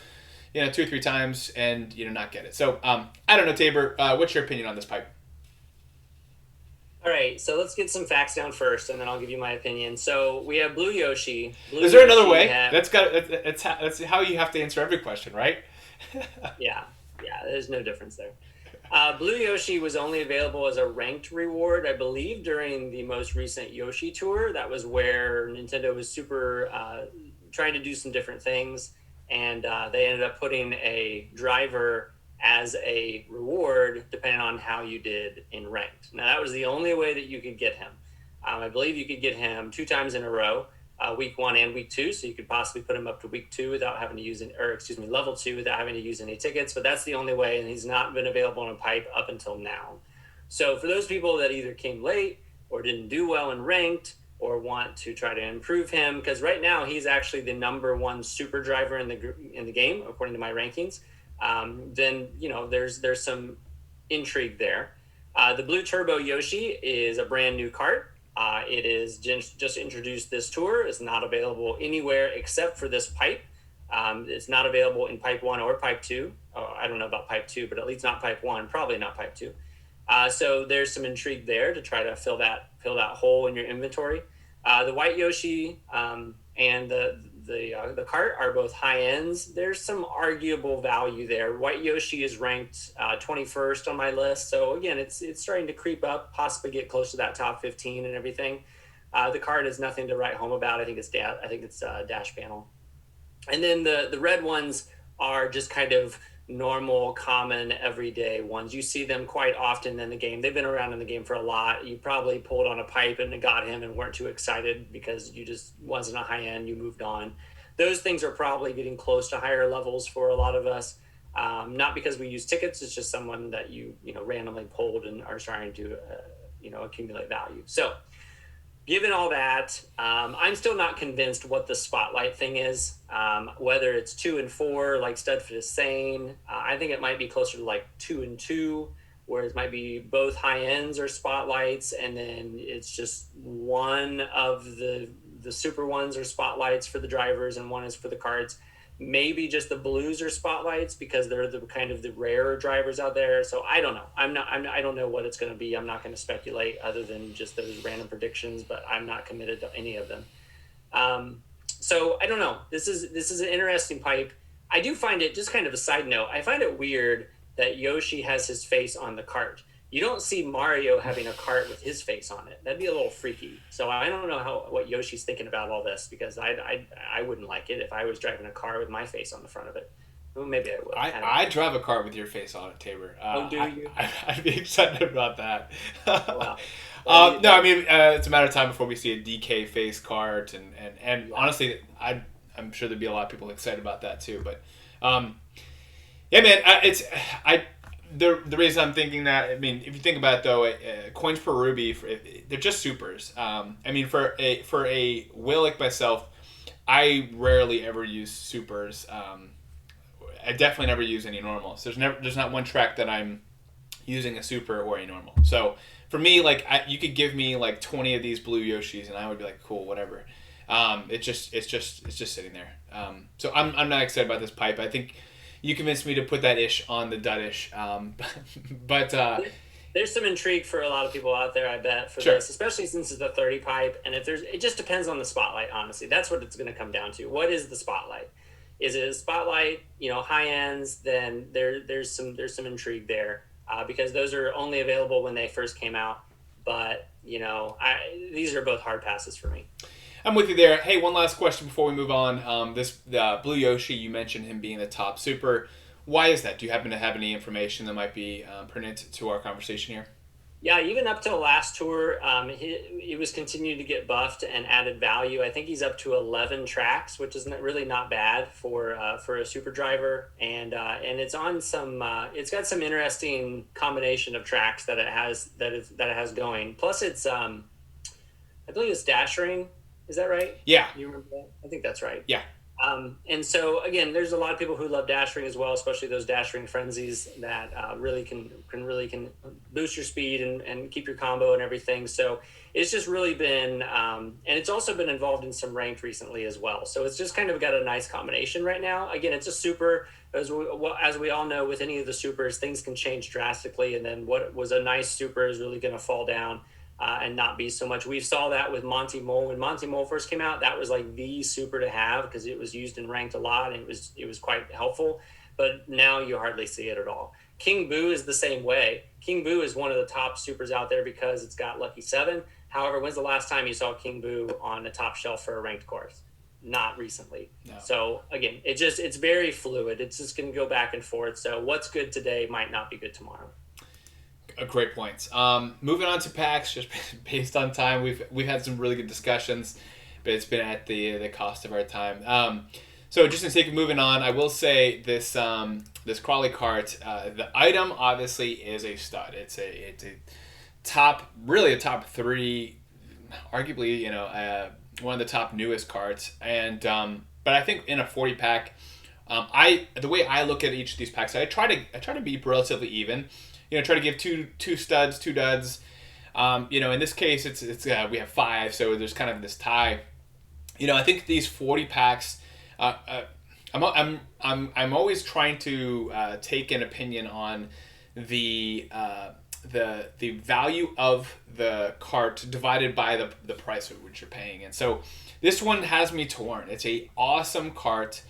2 or 3 times and, not get it. So, I don't know, Tabor, what's your opinion on this pipe? All right, so let's get some facts down first, and then I'll give you my opinion. So we have Blue Yoshi. Is there another way? That's how you have to answer every question, right? Yeah, there's no difference there. Blue Yoshi was only available as a ranked reward, I believe, during the most recent Yoshi Tour. That was where Nintendo was super trying to do some different things, and they ended up putting a driver as a reward depending on how you did in ranked. Now, that was the only way that you could get him. I believe you could get him 2 times in a row, week 1 and week 2, so you could possibly put him up to week 2 without having to use level 2 without having to use any tickets, but that's the only way, and he's not been available on a pipe up until now. So for those people that either came late or didn't do well in ranked or want to try to improve him, because right now he's actually the number 1 super driver in the game according to my rankings, then there's some intrigue there. The Blue Turbo Yoshi is a brand new kart. It is just introduced this tour. It's not available anywhere except for this pipe. It's not available in pipe 1 or pipe 2. I don't know about pipe 2, but at least not pipe 1, probably not pipe 2. So there's some intrigue there to try to fill that hole in your inventory. The white Yoshi and the cart are both high ends. There's some arguable value there. White Yoshi is ranked 21st on my list. So again, it's starting to creep up, possibly get close to that top 15 and everything. The card is nothing to write home about. I think it's dash panel. And then the red ones are just kind of normal, common, everyday ones. You see them quite often in the game. They've been around in the game for a lot. You probably pulled on a pipe and got him and weren't too excited because you just wasn't a high end. You moved on. Those things are probably getting close to higher levels for a lot of us. Not because we use tickets. It's just someone that you randomly pulled and are trying to accumulate value. So given all that, I'm still not convinced what the spotlight thing is. Whether it's 2 and 4, like Studfit is saying, I think it might be closer to like 2 and 2, where it might be both high ends or spotlights, and then it's just one of the super ones are spotlights for the drivers, and one is for the carts. Maybe just the blues are spotlights because they're the kind of the rarer drivers out there. So I don't know. I don't know what it's going to be. I'm not going to speculate other than just those random predictions, but I'm not committed to any of them. So I don't know. This is an interesting pipe. I do find it, just kind of a side note, I find it weird that Yoshi has his face on the cart. You don't see Mario having a cart with his face on it. That'd be a little freaky. So I don't know what Yoshi's thinking about all this, because I wouldn't like it if I was driving a car with my face on the front of it. Well, maybe I would. I drive a car with your face on it, Tabor. Oh, do you? I'd be excited about that. Wow. No, I mean, it's a matter of time before we see a DK face cart, and honestly, I'm sure there'd be a lot of people excited about that too. But yeah, man, the reason I'm thinking that, I mean, if you think about it though, coins per ruby, they're just supers. I mean, for a whale like myself, I rarely ever use supers. I definitely never use any normals. There's not one track that I'm using a super or a normal. So for me, like, you could give me like 20 of these blue Yoshis and I would be like, cool, whatever. It's just sitting there. So I'm not excited about this pipe. I think you convinced me to put that ish on the dud-ish. But there's some intrigue for a lot of people out there, I bet, for sure. this, especially since it's a 30 pipe. And it just depends on the spotlight, honestly. That's what it's going to come down to. What is the spotlight? Is it a spotlight, high ends? Then there's some intrigue there, because those are only available when they first came out. But these are both hard passes for me. I'm with you there. Hey, one last question before we move on. The Blue Yoshi, you mentioned him being the top super. Why is that? Do you happen to have any information that might be pertinent to our conversation here? Yeah, even up to the last tour, he was continuing to get buffed and added value. I think he's up to 11 tracks, which is really not bad for a super driver. And it's on some. It's got some interesting combination of tracks that it has going. Plus, it's I believe it's dash ring. Is that right? Yeah. You remember that? I think that's right. Yeah. And so again, there's a lot of people who love dash ring as well, especially those dash ring frenzies that really can boost your speed and keep your combo and everything. So it's just really been, and it's also been involved in some ranked recently as well. So it's just kind of got a nice combination right now. Again, it's a super, as we all know, with any of the supers, things can change drastically. And then what was a nice super is really going to fall down. And not be so much. We saw that with Monty Mole. When Monty Mole first came out, that was like the super to have because it was used and ranked a lot, and it was quite helpful. But now you hardly see it at all. King Boo is the same way. King Boo is one of the top supers out there because it's got Lucky 7. However, when's the last time you saw King Boo on the top shelf for a ranked course? Not recently. No. So again, it's very fluid. It's just going to go back and forth. So what's good today might not be good tomorrow. Great points. Moving on to packs, just based on time, we've had some really good discussions, but it's been at the cost of our time. So just in sake of moving on, I will say this Crawley cart, the item obviously is a stud. It's a top 3, arguably one of the top newest carts, and but I think in a 40 pack, the way I look at each of these packs, I try to be relatively even. Try to give two studs, 2 duds. In this case, it's we have 5, so there's kind of this tie. I think these 40 packs. I'm always trying to take an opinion on the value of the cart divided by the price at which you're paying, and so this one has me torn. It's a awesome cart.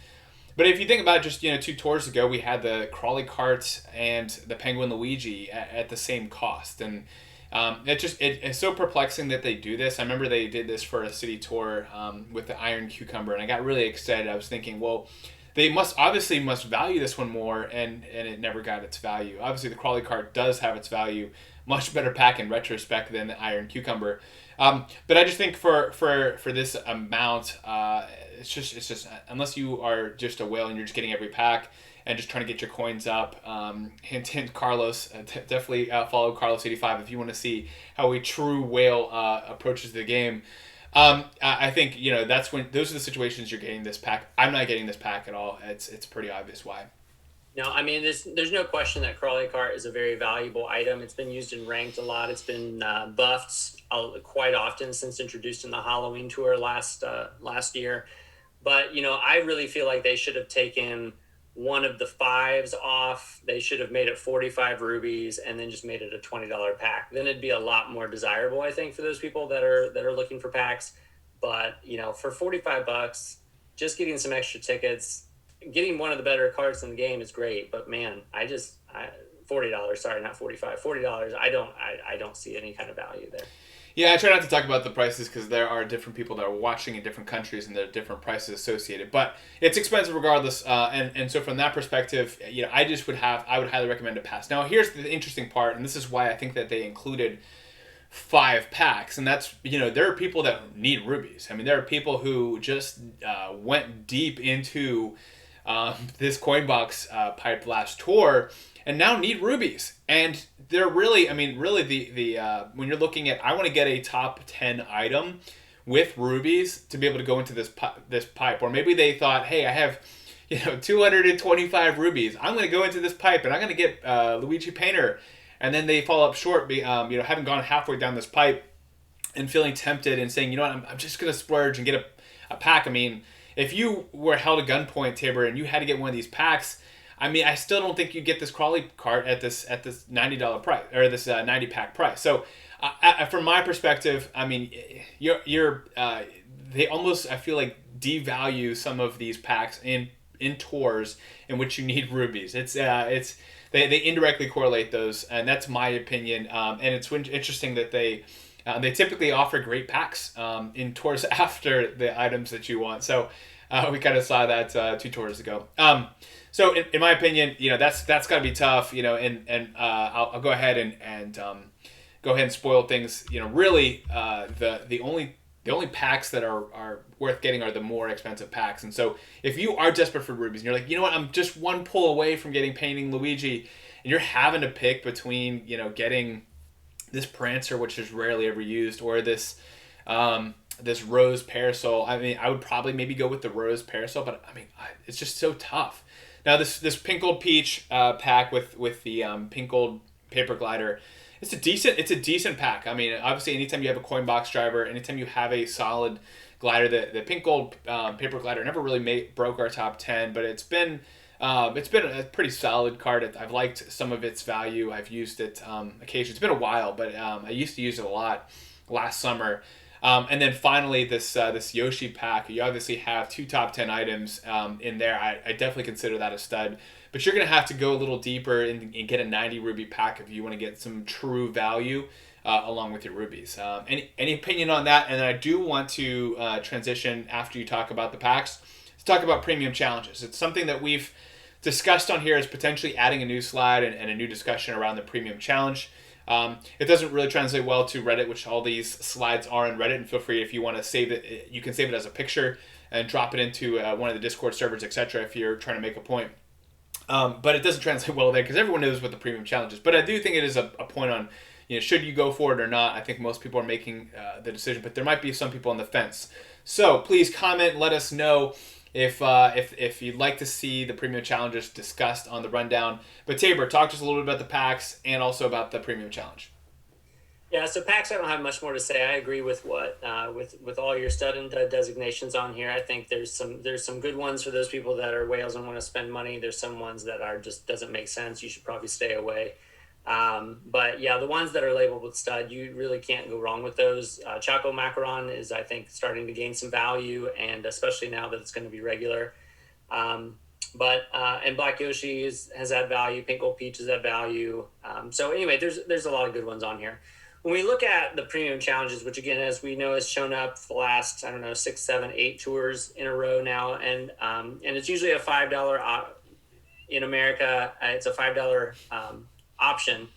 But if you think about just 2 tours ago, we had the Crawley cart and the Penguin Luigi at the same cost, and It's so perplexing that they do this. I remember they did this for a city tour with the Iron Cucumber, and I got really excited. I was thinking, well, they must value this one more, and it never got its value. Obviously, the Crawley Cart does have its value, much better pack in retrospect than the Iron Cucumber. But I just think for this amount, it's just unless you are just a whale and you're just getting every pack and just trying to get your coins up. Hint, hint, Carlos. Definitely follow Carlos85 if you want to see how a true whale approaches the game. I think that's when those are the situations you're getting this pack. I'm not getting this pack at all. It's pretty obvious why. No, I mean, there's no question that Crawley Cart is a very valuable item. It's been used in ranked a lot. It's been buffed quite often since introduced in the Halloween tour last year. But I really feel like they should have taken one of the fives off. They should have made it 45 rubies and then just made it a $20 pack. Then it'd be a lot more desirable, I think, for those people that are looking for packs. But for $45, just getting some extra tickets, getting one of the better cards in the game is great. But man, $40. Sorry, not 45. $40. I don't see any kind of value there. Yeah, I try not to talk about the prices because there are different people that are watching in different countries and there are different prices associated. But it's expensive regardless, and so from that perspective, I would highly recommend a pass. Now, here's the interesting part, and this is why I think that they included 5 packs, and that's there are people that need rubies. I mean, there are people who just went deep into this coin box pipe last tour and now need rubies. And they're really, the when you're looking at, I want to get a top 10 item with rubies to be able to go into this pipe. Or maybe they thought, hey, I have 225 rubies. I'm going to go into this pipe and I'm going to get Luigi Painter. And then they fall up short, having gone halfway down this pipe and feeling tempted and saying, I'm just going to splurge and get a pack. I mean, if you were held at gunpoint, Tabor, and you had to get one of these packs, I still don't think you get this Crawley Cart at this $90 price or this 90 pack price. So, from my perspective, they almost, I feel like, devalue some of these packs in tours in which you need rubies. They indirectly correlate those, and that's my opinion. And it's interesting that they typically offer great packs in tours after the items that you want. So we kind of saw that 2 tours ago. So in my opinion, that's got to be tough. And I'll go ahead and go ahead and spoil things. Really, the only packs that are worth getting are the more expensive packs. And so if you are desperate for rubies and you're like, what, I'm just one pull away from getting Painting Luigi, and you're having to pick between getting this Prancer, which is rarely ever used, or this Rose Parasol. I would probably maybe go with the Rose Parasol, but it's just so tough. Now this Pinkled Peach pack with the Pinkled Paper Glider, it's a decent pack. Obviously, anytime you have a coin box driver, anytime you have a solid glider, the Pinkled Paper Glider never really broke our top 10, but it's been a pretty solid card. I've liked some of its value. I've used it occasionally. It's been a while, but I used to use it a lot last summer. And then finally, this Yoshi pack. You obviously have 2 top 10 items in there. I definitely consider that a stud. But you're going to have to go a little deeper and get a 90 ruby pack if you want to get some true value along with your rubies. Any opinion on that? And then I do want to transition after you talk about the packs to talk about premium challenges. It's something that we've discussed on here as potentially adding a new slide and a new discussion around the premium challenge. It doesn't really translate well to Reddit, which all these slides are on Reddit. And feel free, if you want to save it, you can save it as a picture and drop it into one of the Discord servers, etc. if you're trying to make a point. But it doesn't translate well there because everyone knows what the premium challenge is. But I do think it is a point on, should you go for it or not. I think most people are making the decision, but there might be some people on the fence. So please comment, let us know if you'd like to see the premium challenges discussed on the rundown. But Tabor, talk to us a little bit about the packs and also about the premium challenge. Yeah, so packs, I don't have much more to say. I agree with what with all your stud and dud designations on here. I think there's some good ones for those people that are whales and want to spend money. There's some ones that are just doesn't make sense. You should probably stay away. But yeah, the ones that are labeled with stud, you really can't go wrong with those. Choco Macaron is, I think, starting to gain some value, and especially now that it's going to be regular. And Black Yoshi has that value. Pinkled Peach has that value. So anyway, there's a lot of good ones on here. when we look at the premium challenges, which again, as we know, has shown up for the last, I don't know, 6, 7, 8 tours in a row now, and it's usually a $5 in America. It's a $5 option.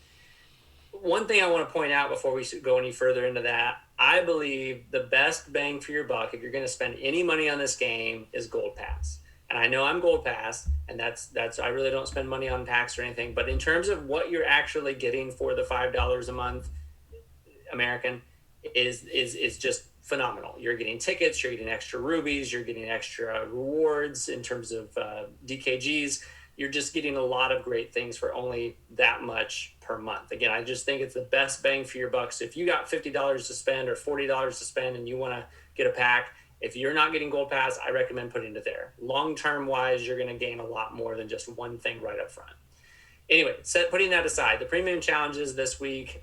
One thing I want to point out before we go any further into that, I believe the best bang for your buck, if you're going to spend any money on this game, is Gold Pass. And I know I'm Gold Pass, and that's I really don't spend money on packs or anything. But in terms of what you're actually getting for the $5 a month American, is just phenomenal. You're getting tickets, you're getting extra rubies, you're getting extra rewards in terms of DKGs. You're just getting a lot of great things for only that much per month. Again, I just think it's the best bang for your bucks. If you got $50 to spend or $40 to spend and you want to get a pack, if you're not getting Gold Pass, I recommend putting it there. Long-term wise, you're going to gain a lot more than just one thing right up front. Anyway, putting that aside, the premium challenges this week,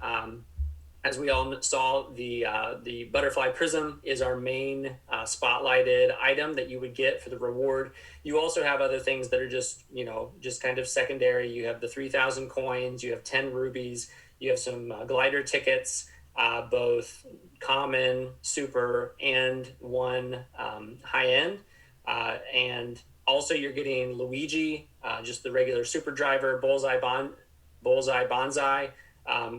as we all saw, the butterfly prism is our main spotlighted item that you would get for the reward. You also have other things that are just kind of secondary. You have the 3,000 coins, you have 10 rubies, you have some glider tickets, both common, super, and one high end. And also you're getting Luigi, just the regular super driver, Bullseye Bonsai,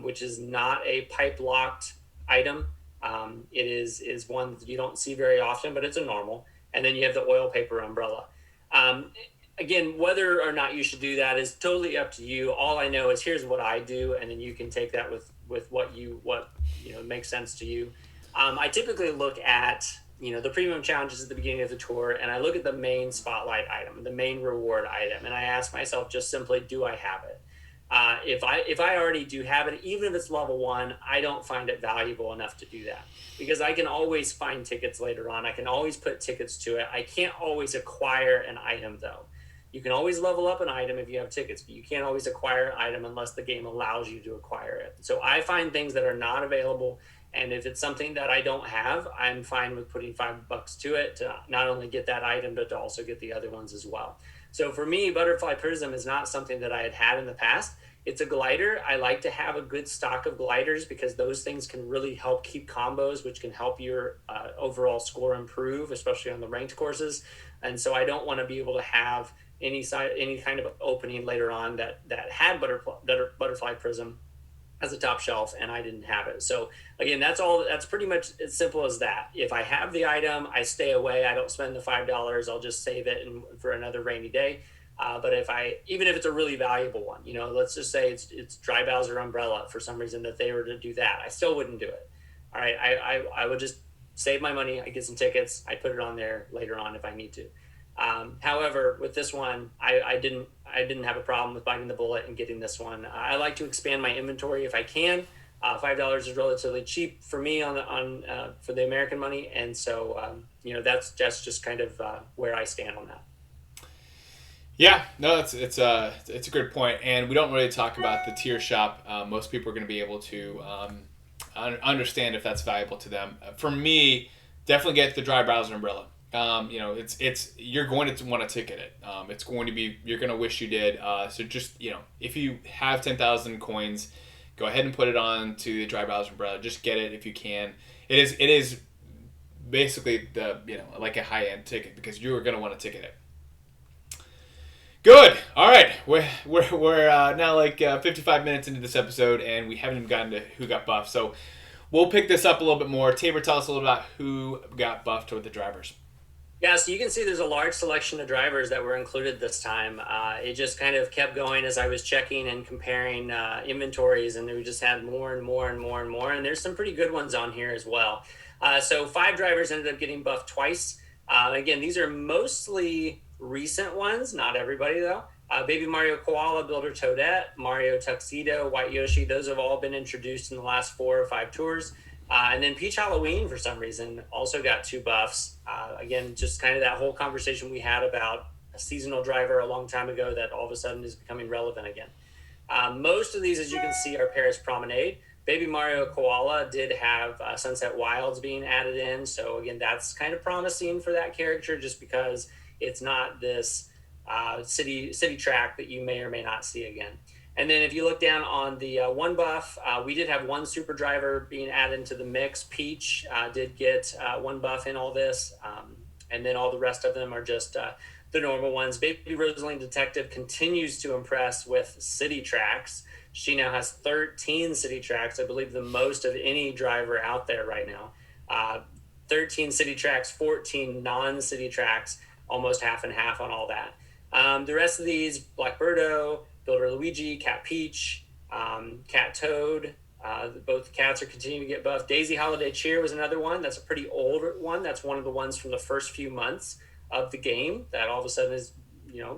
which is not a pipe locked item. It is one that you don't see very often, but it's a normal. And then you have the oil paper umbrella. Again, whether or not you should do that is totally up to you. All I know is here's what I do, and then you can take that with what makes sense to you. I typically look at the premium challenges at the beginning of the tour, and I look at the main spotlight item, the main reward item, and I ask myself just simply, do I have it? If I already do have it, even if it's level 1, I don't find it valuable enough to do that, because I can always find tickets later on. I can always put tickets to it. I can't always acquire an item though. You can always level up an item if you have tickets, but you can't always acquire an item unless the game allows you to acquire it. So I find things that are not available, and if it's something that I don't have, I'm fine with putting $5 to it to not only get that item, but to also get the other ones as well. So for me, Butterfly Prism is not something that I had in the past. It's a glider. I like to have a good stock of gliders because those things can really help keep combos, which can help your overall score improve, especially on the ranked courses. And so I don't want to be able to have any kind of opening later on that had Butterfly Prism as a top shelf, and I didn't have it. So again, that's pretty much as simple as that. If I have the item, I stay away. I don't spend the $5. I'll just save it for another rainy day. But even if it's a really valuable one, let's just say it's Dry Bowser Umbrella for some reason that they were to do that, I still wouldn't do it. All right, I would just save my money. I get some tickets. I put it on there later on if I need to. However, with this one, I didn't have a problem with biting the bullet and getting this one. I like to expand my inventory if I can. $5 is relatively cheap for me for the American money, and so that's just kind of where I stand on that. Yeah, no, it's a good point, and we don't really talk about the tier shop. Most people are going to be able to understand if that's valuable to them. For me, definitely get the Dry Browser Umbrella. It's you're going to want to ticket it. It's going to be, you're going to wish you did. So just if you have 10,000 coins, go ahead and put it on to the Dry Browser Umbrella. Just get it if you can. It is basically like a high end ticket because you're going to want to ticket it. Good. All right. We're now like 55 minutes into this episode, and we haven't even gotten to who got buffed. So we'll pick this up a little bit more. Tabor, tell us a little about who got buffed with the drivers. Yeah, so you can see there's a large selection of drivers that were included this time. It just kind of kept going as I was checking and comparing inventories, and we just had more and more and more and more. And there's some pretty good ones on here as well. So 5 drivers ended up getting buffed twice. Again, these are mostly recent ones, not everybody though. Baby Mario Koala, Builder Toadette, Mario Tuxedo, White Yoshi, those have all been introduced in the last 4 or 5 tours. And then Peach Halloween, for some reason, also got 2 buffs. Again, just kind of that whole conversation we had about a seasonal driver a long time ago that all of a sudden is becoming relevant again. Most of these, as you can see, are Paris Promenade. Baby Mario Koala did have Sunset Wilds being added in. So again, that's kind of promising for that character just because it's not this city track that you may or may not see again. And then if you look down on the one buff, we did have one super driver being added into the mix. Peach did get one buff in all this. And then all the rest of them are just the normal ones. Baby Rosaline Detective continues to impress with city tracks. She now has 13 city tracks, I believe the most of any driver out there right now. 13 city tracks, 14 non-city tracks, almost half and half on all that. The rest of these, Blackbirdo, Builder Luigi, Cat Peach, Cat Toad, both cats are continuing to get buffed. Daisy Holiday Cheer was another one. That's a pretty old one. That's one of the ones from the first few months of the game that all of a sudden is,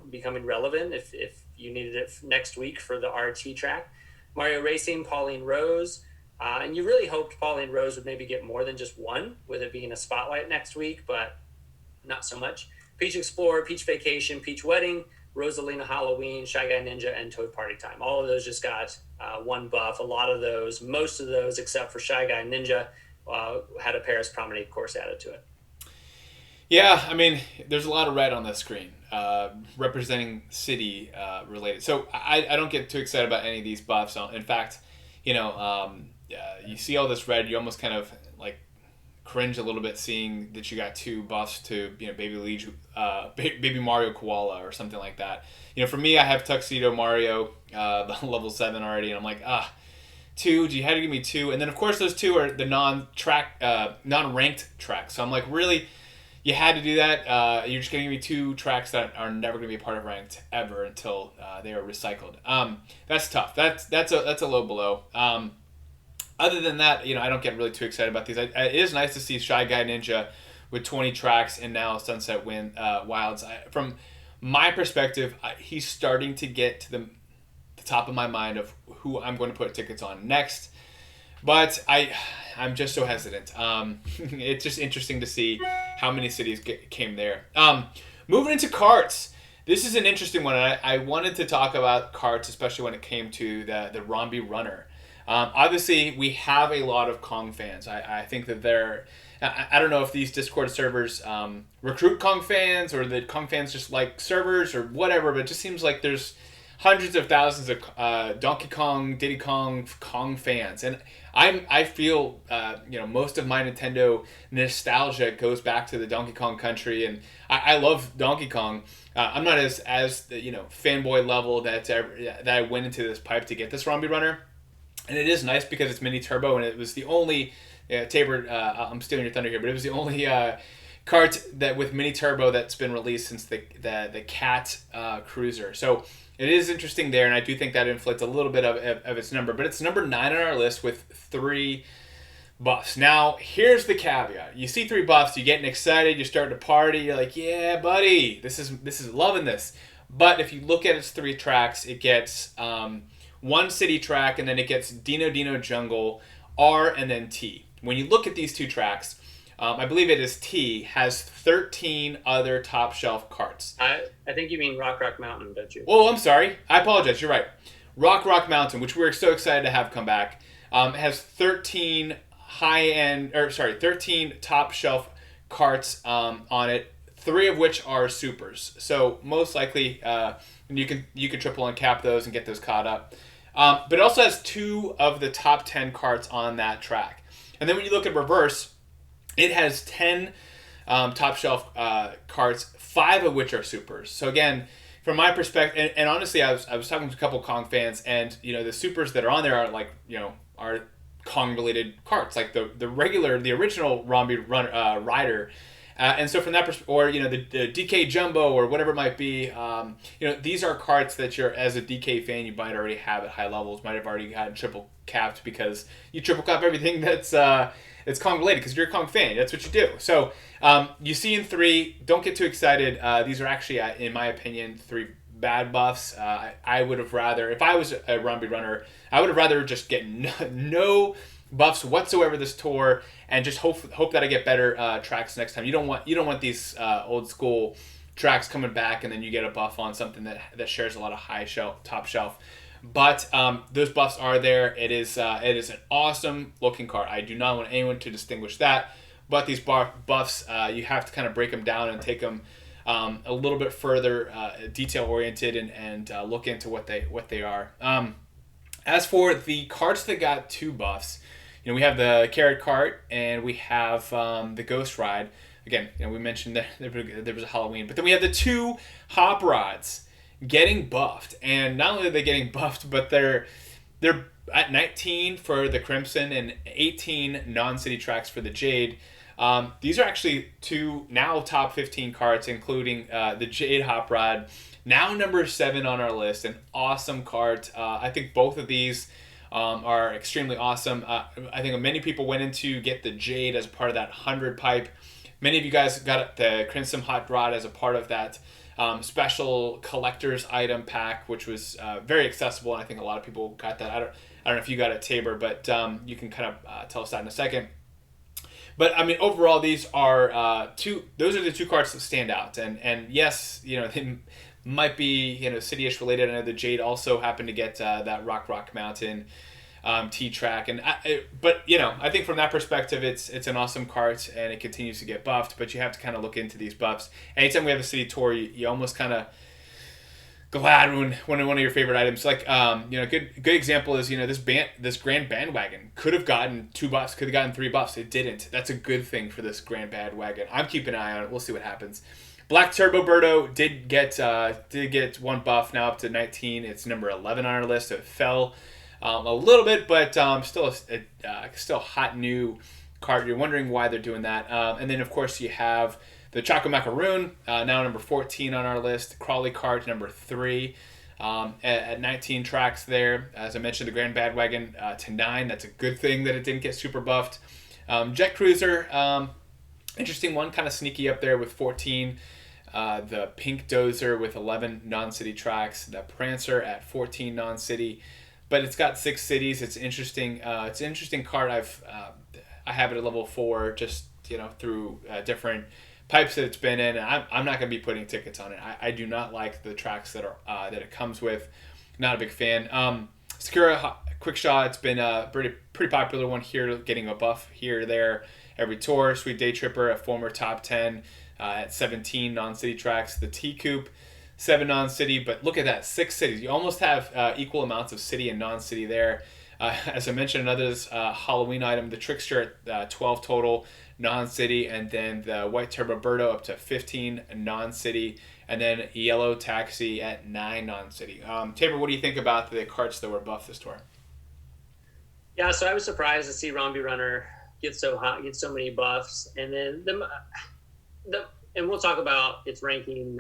becoming relevant if you needed it next week for the RT track. Mario Racing, Pauline Rose. And you really hoped Pauline Rose would maybe get more than just one, with it being a spotlight next week, but not so much. Peach Explorer, Peach Vacation, Peach Wedding, Rosalina Halloween, Shy Guy Ninja, and Toad Party Time. All of those just got one buff. A lot of those, most of those, except for Shy Guy Ninja, had a Paris Promenade course added to it. Yeah, I mean, there's a lot of red on the screen representing city related. So I don't get too excited about any of these buffs. In fact, you see all this red, you almost kind of like cringe a little bit seeing that you got two buffs to Baby Luigi, Baby Mario Koala or something like that. For me, I have Tuxedo Mario, the level 7 already, and I'm like, two. You had to give me two, and then of course those two are the non-ranked tracks. So I'm like, really, you had to do that? You're just gonna give me two tracks that are never gonna be a part of ranked ever until they are recycled. That's tough. That's a low blow. Other than that, I don't get really too excited about these. It is nice to see Shy Guy Ninja with 20 tracks and now Sunset Wilds. From my perspective, he's starting to get to the top of my mind of who I'm going to put tickets on next. But I'm just so hesitant. It's just interesting to see how many cities came there. Moving into karts. This is an interesting one. I wanted to talk about karts, especially when it came to the Romby Runner. Obviously, we have a lot of Kong fans. I think that I don't know if these Discord servers recruit Kong fans or that Kong fans just like servers or whatever, but it just seems like there's hundreds of thousands of Donkey Kong, Diddy Kong fans. And I feel, most of my Nintendo nostalgia goes back to the Donkey Kong country, and I love Donkey Kong. I'm not as fanboy level that I went into this pipe to get this Romby Runner. And it is nice because it's mini turbo, and it was the only Tabor. I'm stealing your thunder here, but it was the only kart that with mini turbo that's been released since the Cat Cruiser. So it is interesting there, and I do think that inflates a little bit of its number. But it's number 9 on our list with 3 buffs. Now here's the caveat: you see 3 buffs, you getting excited, you start to party, you're like, yeah, buddy, this is loving this. But if you look at its 3 tracks, it gets 1 city track, and then it gets Dino Jungle, R, and then T. When you look at these 2 tracks, I believe it is T, has 13 other top shelf karts. I think you mean Rock Mountain, don't you? Oh, I'm sorry. I apologize. You're right. Rock Mountain, which we're so excited to have come back, has 13 13 top shelf karts on it, 3 of which are supers. So most likely, you can triple and cap those and get those caught up. But it also has 2 of the top 10 karts on that track. And then when you look at reverse, it has 10 top shelf karts, 5 of which are supers. So again, from my perspective, and honestly, I was talking to a couple Kong fans, and the supers that are on there are like are Kong related karts, like the original Romby rider. And so from that perspective, or the DK Jumbo or whatever it might be, these are karts that you're, as a DK fan, you might already have at high levels, might have already gotten triple capped because you triple cap everything that's Kong related because you're a Kong fan. That's what you do. So you see in 3, don't get too excited. These are actually, in my opinion, 3 bad buffs. I would have rather, if I was a Romby runner, I would have rather just get no buffs whatsoever this tour, and just hope that I get better tracks next time. You don't want these old school tracks coming back and then you get a buff on something that shares a lot of top shelf. But those buffs are there. It is an awesome looking car. I do not want anyone to distinguish that. But these buffs, you have to kind of break them down and take them a little bit further detail oriented and look into what they are. As for the carts that got 2 buffs, we have the Carrot Cart and we have the Ghost Ride. Again, we mentioned that there was a Halloween, but then we have the 2 Hop Rods getting buffed, and not only are they getting buffed, but they're at 19 for the Crimson and 18 non-city tracks for the Jade. These are actually 2 now top 15 carts, including the Jade Hop Rod, now number 7 on our list. An awesome cart. I think both of these are extremely awesome. I think many people went in to get the Jade as part of that 100 pipe. Many of you guys got the Crimson Hot Rod as a part of that special collector's item pack, which was very accessible, and I think a lot of people got that. I don't know if you got it, Tabor, but you can kind of tell us that in a second. But I mean, overall, these are those are the 2 carts that stand out, and yes, they might be city-ish related. I know the Jade also happened to get that Rock Mountain T-Track, but I think from that perspective, it's an awesome cart and it continues to get buffed. But you have to kind of look into these buffs. Anytime we have a city tour, you almost kind of glad when one of your favorite items, like good example is this Grand Bandwagon could have gotten 2 buffs, could have gotten 3 buffs. It didn't. That's a good thing for this Grand Bandwagon. I'm keeping an eye on it. We'll see what happens. Black Turbo Birdo did get 1 buff, now up to 19. It's number 11 on our list. So it fell a little bit, but still a hot new card. You're wondering why they're doing that. And then of course you have the Choco Macaroon, now number 14 on our list. Crawley Cart, number 3 at 19 tracks there. As I mentioned, the Grand Bandwagon to 9. That's a good thing that it didn't get super buffed. Jet Cruiser, interesting one, kind of sneaky up there with 14. The Pink Dozer with 11 non-city tracks. The Prancer at 14 non-city. But it's got 6 cities. It's interesting. It's an interesting card. I have it at level 4 just through different pipes that it's been in. And I'm not going to be putting tickets on it. I do not like the tracks that it comes with. Not a big fan. Sakura Quickshaw, it's been a pretty popular one here, getting a buff here or there every tour. Sweet Day Tripper, a former top 10 at 17 non-city tracks. The T-Coupe, 7 non-city, but look at that, 6 cities. You almost have equal amounts of city and non-city there. As I mentioned, another Halloween item, the Trickster at 12 total non-city, and then the White Turbo Birdo up to 15 non-city, and then Yellow Taxi at 9 non-city. Tabor, what do you think about the carts that were buffed this tour? Yeah, so I was surprised to see Romby Runner get so hot, get so many buffs, and then and we'll talk about its ranking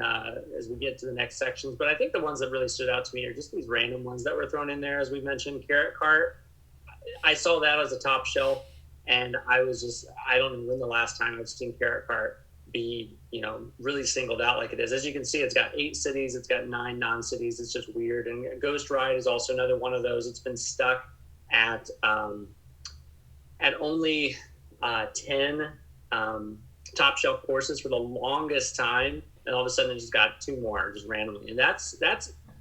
as we get to the next sections. But I think the ones that really stood out to me are just these random ones that were thrown in there. As we mentioned, Carrot Cart. I saw that as a top shelf, and I don't know when the last time I've seen Carrot Cart be, really singled out like it is. As you can see, it's got 8 cities. It's got 9 non-cities. It's just weird. And Ghost Ride is also another one of those. It's been stuck at only 10 top shelf courses for the longest time, and all of a sudden it just got 2 more just randomly. And that's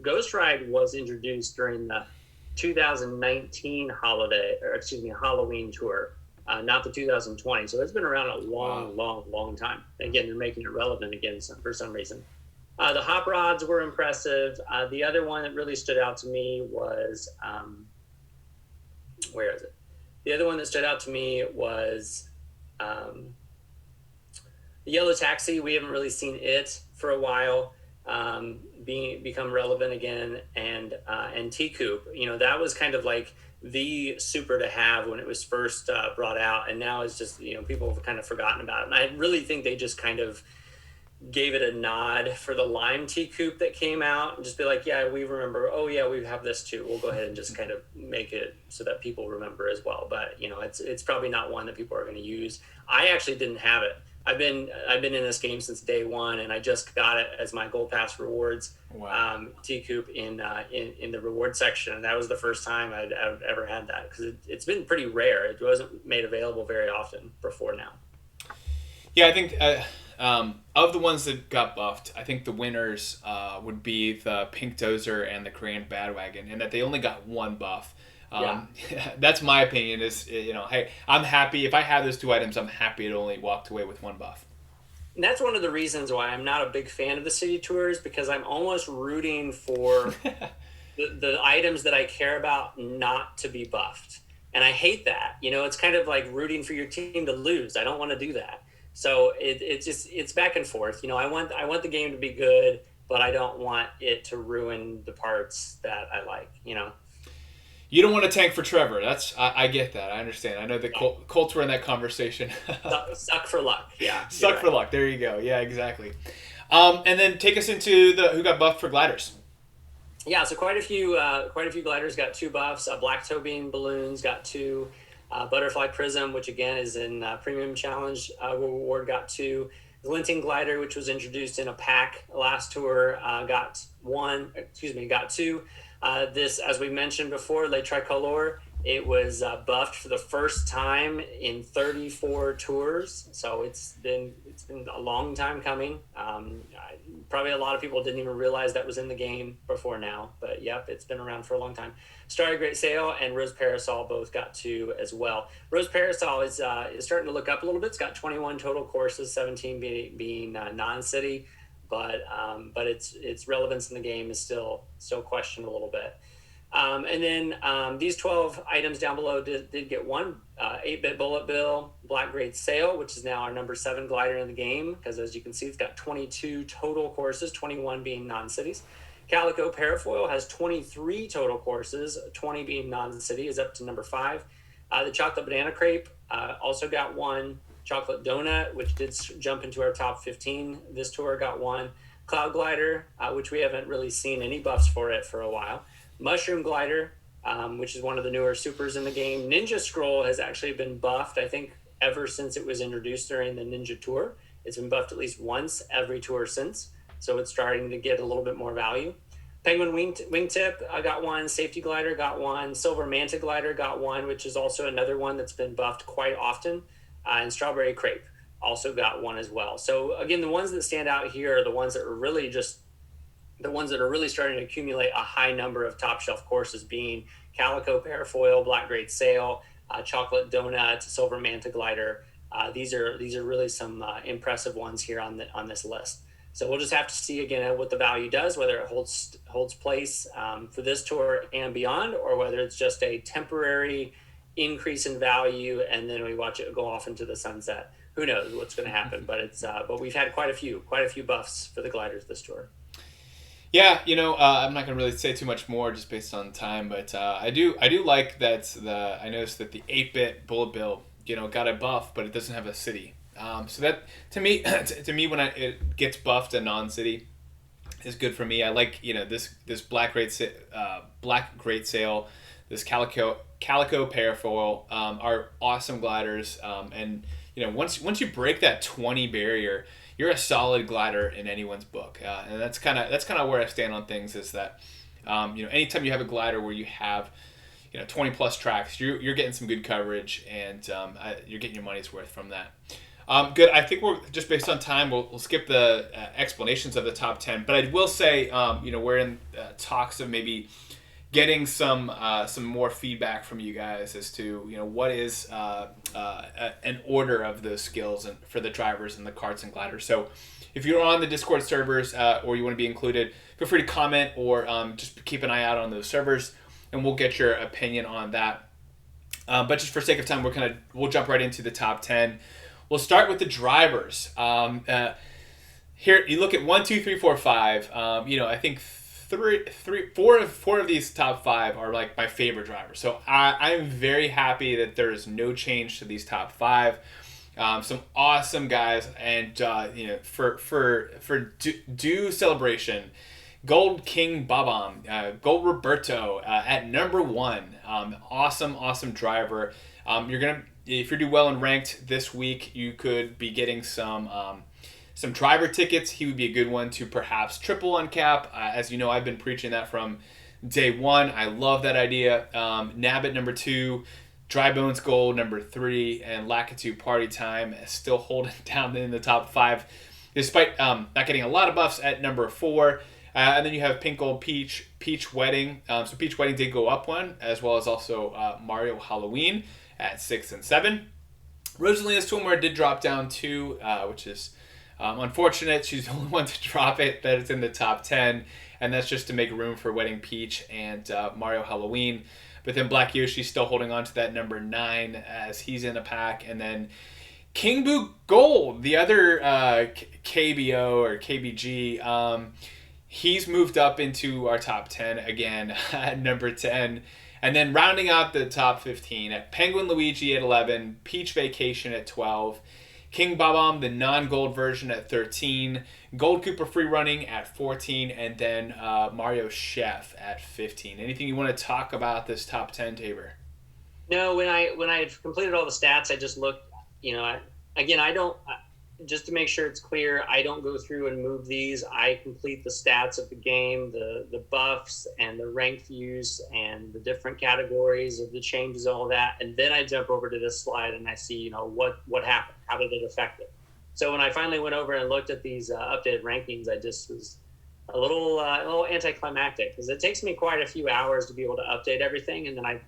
Ghost Ride was introduced during the 2019 Halloween tour, not the 2020. So it's been around a long time. Again, they're making it relevant again for some reason. The Hop Rods were impressive. The other one that really stood out to me was where is it? The other one that stood out to me was the Yellow Taxi. We haven't really seen it for a while become relevant again, and T-Coupe. That was kind of like the super to have when it was first brought out, and now it's just people have kind of forgotten about it. And I really think they just kind of gave it a nod for the Lime T-Coupe that came out, and just be like, yeah, we remember. Oh yeah, we have this too. We'll go ahead and just kind of make it so that people remember as well. But it's probably not one that people are going to use. I actually didn't have it. I've been in this game since day one, and I just got it as my Gold Pass rewards. Wow. T-Coupe in the reward section, and that was the first time I'd ever had that, because it's been pretty rare. It wasn't made available very often before now. Yeah, I think of the ones that got buffed, I think the winners would be the Pink Dozer and the Grand Bandwagon, and that they only got 1 buff. That's my opinion. Is hey, I'm happy if I have those 2 items. I'm happy it only walked away with 1 buff. And that's one of the reasons why I'm not a big fan of the city tours, because I'm almost rooting for the items that I care about not to be buffed. And I hate that. It's kind of like rooting for your team to lose. I don't want to do that. So it's back and forth. I want the game to be good, but I don't want it to ruin the parts that I like. You don't want to tank for Trevor. I get that. I understand. I know the Colts were in that conversation. Suck for luck. Yeah. Suck for luck. There you go. Yeah, exactly. And then take us into who got buffed for gliders. Yeah, so quite a few gliders got 2 buffs. Black Toe Beam Balloons got 2. Butterfly Prism, which again is in Premium Challenge reward, got 2. Glinting Glider, which was introduced in a pack last tour, got 2. This, as we mentioned before, Le Tricolore, it was buffed for the first time in 34 tours. So it's been a long time coming. Probably a lot of people didn't even realize that was in the game before now. But yep, it's been around for a long time. Starry Great Sail and Rose Parasol both got 2 as well. Rose Parasol is starting to look up a little bit. It's got 21 total courses, 17 being non-city. But its relevance in the game is still questioned a little bit. And then these 12 items down below did get 1 8-bit Bullet Bill, Black Great Sail, which is now our number 7 glider in the game, because as you can see, it's got 22 total courses, 21 being non-cities. Calico Parafoil has 23 total courses, 20 being non-city, is up to number 5. The Chocolate Banana Crepe also got 1. Chocolate Donut, which did jump into our top 15 this tour, got 1. Cloud Glider, which we haven't really seen any buffs for it for a while. Mushroom Glider, which is one of the newer supers in the game. Ninja Scroll has actually been buffed, I think, ever since it was introduced during the Ninja Tour. It's been buffed at least once every tour since, so it's starting to get a little bit more value. Penguin Wingtip got 1. Safety Glider got 1. Silver Manta Glider got 1, which is also another one that's been buffed quite often. And Strawberry Crepe also got 1 as well. So again, the ones that stand out here are the ones that are really starting to accumulate a high number of top shelf courses, being Calico Parafoil, Black Great Sail, Chocolate Donut, Silver Manta Glider. These are really some impressive ones here on this list. So we'll just have to see again what the value does, whether it holds place for this tour and beyond, or whether it's just a temporary increase in value and then we watch it go off into the sunset. Who knows what's going to happen? But we've had quite a few buffs for the gliders this tour. Yeah, I'm not going to really say too much more just based on time, but I do like that I noticed that the 8-bit Bullet Bill, got a buff, but it doesn't have a city. So that to me when it gets buffed a non-city is good for me. I like this Black Great Sail, this Calico Parafoil are awesome gliders, and once you break that 20 barrier, you're a solid glider in anyone's book, and that's kind of where I stand on things. Is that anytime you have a glider where you have 20 plus tracks, you're getting some good coverage, and you're getting your money's worth from that. Good. I think we're just based on time. We'll skip the explanations of the top 10, but I will say we're in talks of maybe getting some more feedback from you guys as to what is an order of those skills and for the drivers and the karts and gliders. So if you're on the Discord servers or you want to be included, feel free to comment or just keep an eye out on those servers, and we'll get your opinion on that. But just for sake of time, we'll jump right into the top 10. We'll start with the drivers. Here you look at 1, 2, 3, 4, 5. I think four of these top 5 are like my favorite drivers. So I'm very happy that there is no change to these top 5. Some awesome guys, and for due celebration, Gold King Babam, Gold Roberto at number 1. Awesome driver. If you do well in ranked this week, you could be getting some driver tickets. He would be a good one to perhaps triple uncap. As you know, I've been preaching that from day 1. I love that idea. Nabbit number 2, Dry Bones Gold number 3, and Lakitu Party Time still holding down in the top 5, despite not getting a lot of buffs at number 4. And then you have Pink Gold Peach Wedding. So Peach Wedding did go up 1, as well as also Mario Halloween at 6 and 7. Rosalina's Swimwear did drop down 2, which is Unfortunate, she's the only one to drop it that is in the top 10, and that's just to make room for Wedding Peach and Mario Halloween. But then Black Yoshi's still holding on to that number 9 as he's in a pack. And then King Boo Gold, the other KBO or KBG, he's moved up into our top 10 again at number 10. And then rounding out the top 15 at Penguin Luigi at 11, Peach Vacation at 12, King Bob-omb, the non-gold version, at 13, Gold Koopa Free Running at 14, and then Mario Chef at 15. Anything you want to talk about this top 10, Tabor? No, when I had completed all the stats, I just looked, I don't, just to make sure it's clear, I don't go through and move these. I complete the stats of the game, the buffs and the ranked views and the different categories of the changes, all that. And then I jump over to this slide and I see, what happened? How did it affect it? So when I finally went over and looked at these updated rankings, I just was a little anticlimactic because it takes me quite a few hours to be able to update everything. And then I'm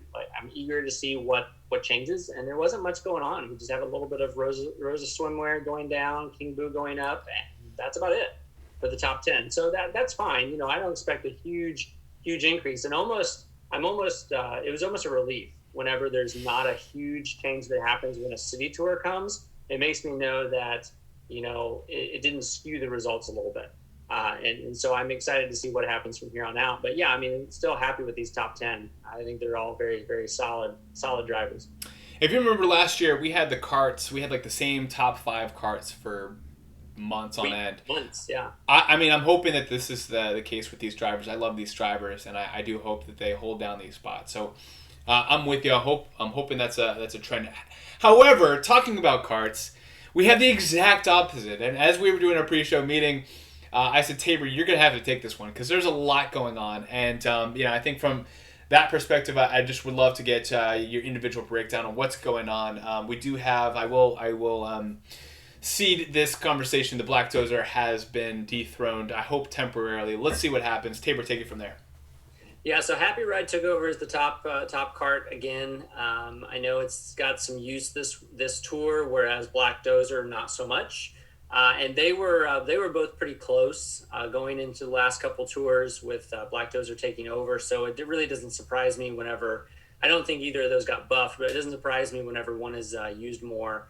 eager to see what changes. And there wasn't much going on. We just have a little bit of Rosa Swimwear going down, King Boo going up, and that's about it for the top 10. So that's fine. I don't expect a huge increase. And it was almost a relief whenever there's not a huge change that happens when a city tour comes. It makes me know that, it didn't skew the results a little bit. And so I'm excited to see what happens from here on out. But yeah, still happy with these top 10. I think they're all very, very solid drivers. If you remember last year, we had the karts. We had like the same top 5 karts for months on end. Months, yeah. I'm hoping that this is the case with these drivers. I love these drivers, and I do hope that they hold down these spots. So I'm with you. I'm hoping that's a trend. However, talking about karts, we have the exact opposite. And as we were doing our pre-show meeting, I said, Tabor, you're going to have to take this one because there's a lot going on. And, I think from that perspective, I just would love to get your individual breakdown on what's going on. We do have, I will cede this conversation. The Black Dozer has been dethroned, I hope temporarily. Let's see what happens. Tabor, take it from there. Yeah, so Happy Ride took over as the top kart again. I know it's got some use this tour, whereas Black Dozer not so much. And they were both pretty close going into the last couple tours with Black Dozer taking over. So it really doesn't surprise me whenever, I don't think either of those got buffed, but it doesn't surprise me whenever one is used more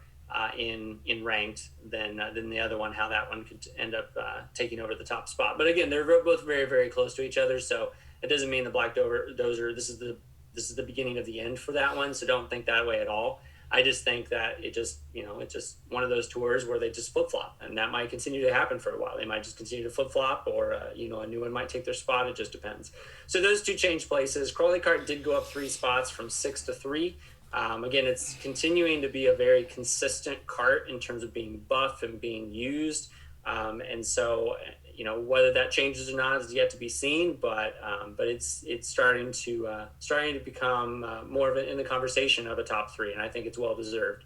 in ranked than the other one, how that one could end up taking over the top spot. But again, they're both very, very close to each other. So it doesn't mean the Black Dozer, this is the beginning of the end for that one. So don't think that way at all. I just think that it's just one of those tours where they just flip-flop, and that might continue to happen for a while. They might just continue to flip-flop, or a new one might take their spot. It just depends. So those two change places. Crawley Kart did go up 3 spots from 6 to 3. Again, it's continuing to be a very consistent kart in terms of being buff and being used. And so, whether that changes or not is yet to be seen, but it's starting to become more of in the conversation of a top 3, and I think it's well deserved.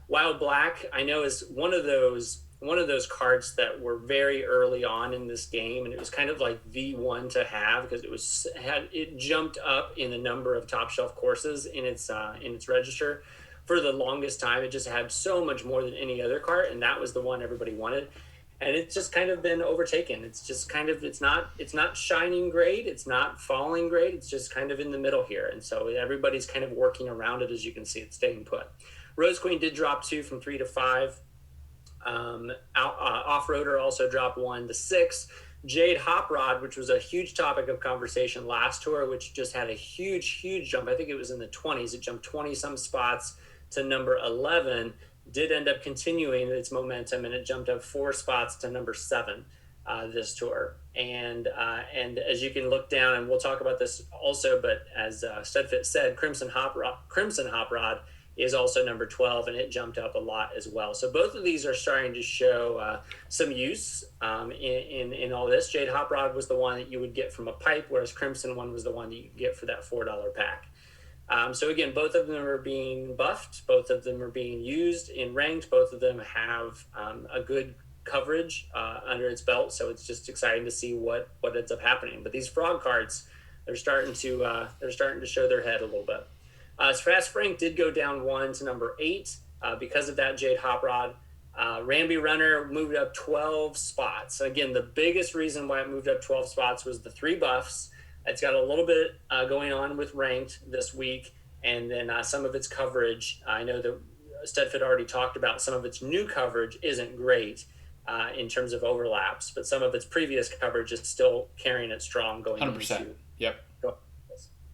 Wild Black, I know, is one of those carts that were very early on in this game, and it was kind of like the one to have because it jumped up in the number of top shelf courses in its register. For the longest time, it just had so much more than any other cart, and that was the one everybody wanted. And it's just kind of been overtaken. It's just kind of, it's not shining great. It's not falling great. It's just kind of in the middle here. And so everybody's kind of working around it. As you can see, it's staying put. Rose Queen did drop 2 from 3 to 5. Off-Roader also dropped 1 to 6. Jade Hop Rod, which was a huge topic of conversation last tour, which just had a huge jump. I think it was in the 20s. It jumped 20-some spots to number 11. Did end up continuing its momentum, and it jumped up 4 spots to number 7 this tour. And as you can look down, and we'll talk about this also, but as Studfit said, Crimson Hop Rod is also number 12, and it jumped up a lot as well. So both of these are starting to show some use in all this. Jade Hop Rod was the one that you would get from a pipe, whereas Crimson one was the one that you could get for that $4 pack. So again, both of them are being buffed. Both of them are being used in ranked. Both of them have a good coverage under its belt. So it's just exciting to see what ends up happening. But these frog carts, they're starting to show their head a little bit. Fast Frank did go down 1 to number 8 because of that Jade Hop Rod. Ramby Runner moved up 12 spots. So again, the biggest reason why it moved up 12 spots was the 3 buffs. It's got a little bit going on with ranked this week, and then some of its coverage. I know that Studfit already talked about some of its new coverage isn't great in terms of overlaps, but some of its previous coverage is still carrying it strong going 100%. into. Yep.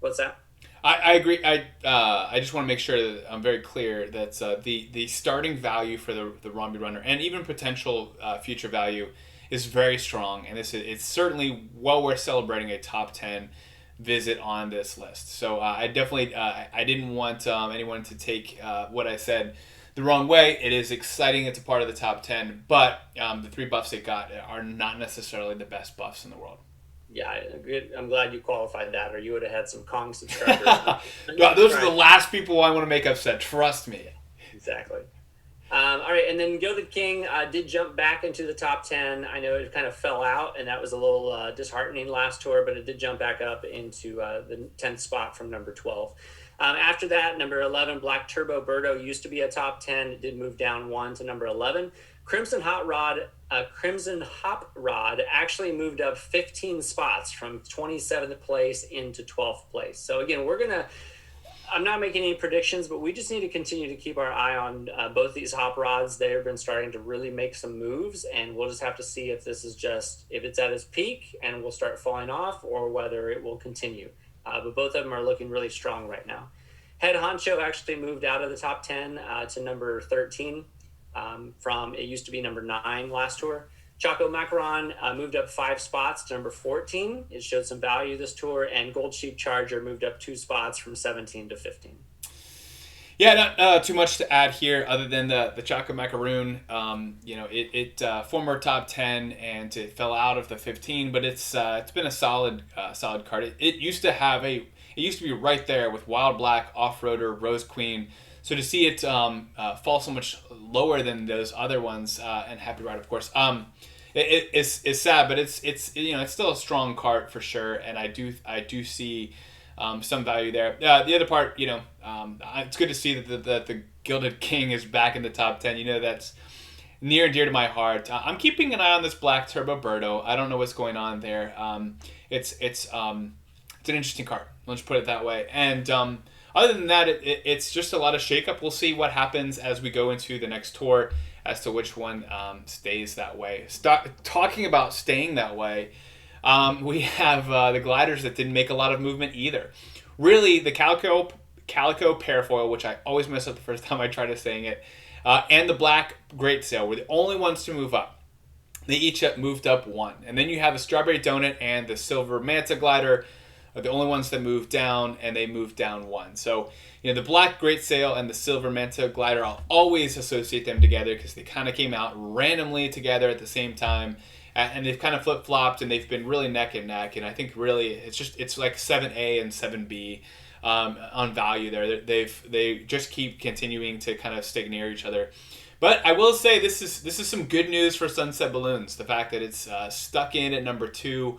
What's that? I agree. I just want to make sure that I'm very clear that the starting value for the Ramby Runner and even potential future value is very strong, and it's certainly well worth celebrating a top 10 visit on this list. So I definitely I didn't want anyone to take what I said the wrong way. It is exciting. It's a part of the top 10, but the 3 buffs it got are not necessarily the best buffs in the world. Yeah, good. I'm glad you qualified that, or you would have had some Kong subscribers. Those are the last people I want to make upset. Trust me. Exactly. All right, and then Gilded King did jump back into the top 10. I know it kind of fell out, and that was a little disheartening last tour, but it did jump back up into the 10th spot from number 12. After that, number 11, Black Turbo Birdo used to be a top 10. It did move down 1 to number 11. Crimson Hop Rod actually moved up 15 spots from 27th place into 12th place. So again, I'm not making any predictions, but we just need to continue to keep our eye on both these hop rods. They've been starting to really make some moves, and we'll just have to see if this is if it's at its peak and will start falling off, or whether it will continue. But both of them are looking really strong right now. Head Honcho actually moved out of the top 10 to number 13 from it used to be number 9 last tour. Choco Macaron moved up 5 spots to number 14. It showed some value this tour, and Gold Sheep Charger moved up 2 spots from 17 to 15. Yeah, not too much to add here other than the Choco Macaroon. It former top 10 and it fell out of the 15, but it's been a solid card. It used to be right there with Wild Black, Off-Roader, Rose Queen. So to see it fall so much lower than those other ones, and Happy Ride, of course, it's sad, but it's still a strong card for sure, and I do see some value there. The other part, it's good to see that the Gilded King is back in the top 10. That's near and dear to my heart. I'm keeping an eye on this Black Turbo Birdo. I don't know what's going on there. It's an interesting card. Let's put it that way. And other than that, it's just a lot of shakeup. We'll see what happens as we go into the next tour as to which one stays that way. Talking about staying that way, we have the gliders that didn't make a lot of movement either. Really, the Calico Parafoil, which I always mess up the first time I try to saying it, and the Black Great Sail were the only ones to move up. They each moved up 1. And then you have the Strawberry Donut and the Silver Manta Glider are the only ones that moved down, and they moved down 1. So, the Black Great Sail and the Silver Manta Glider, I'll always associate them together because they kind of came out randomly together at the same time, and they've kind of flip-flopped, and they've been really neck and neck, and I think really it's like 7A and 7B on value there. They just keep continuing to kind of stick near each other. But I will say this is some good news for Sunset Balloons. The fact that it's stuck in at number 2.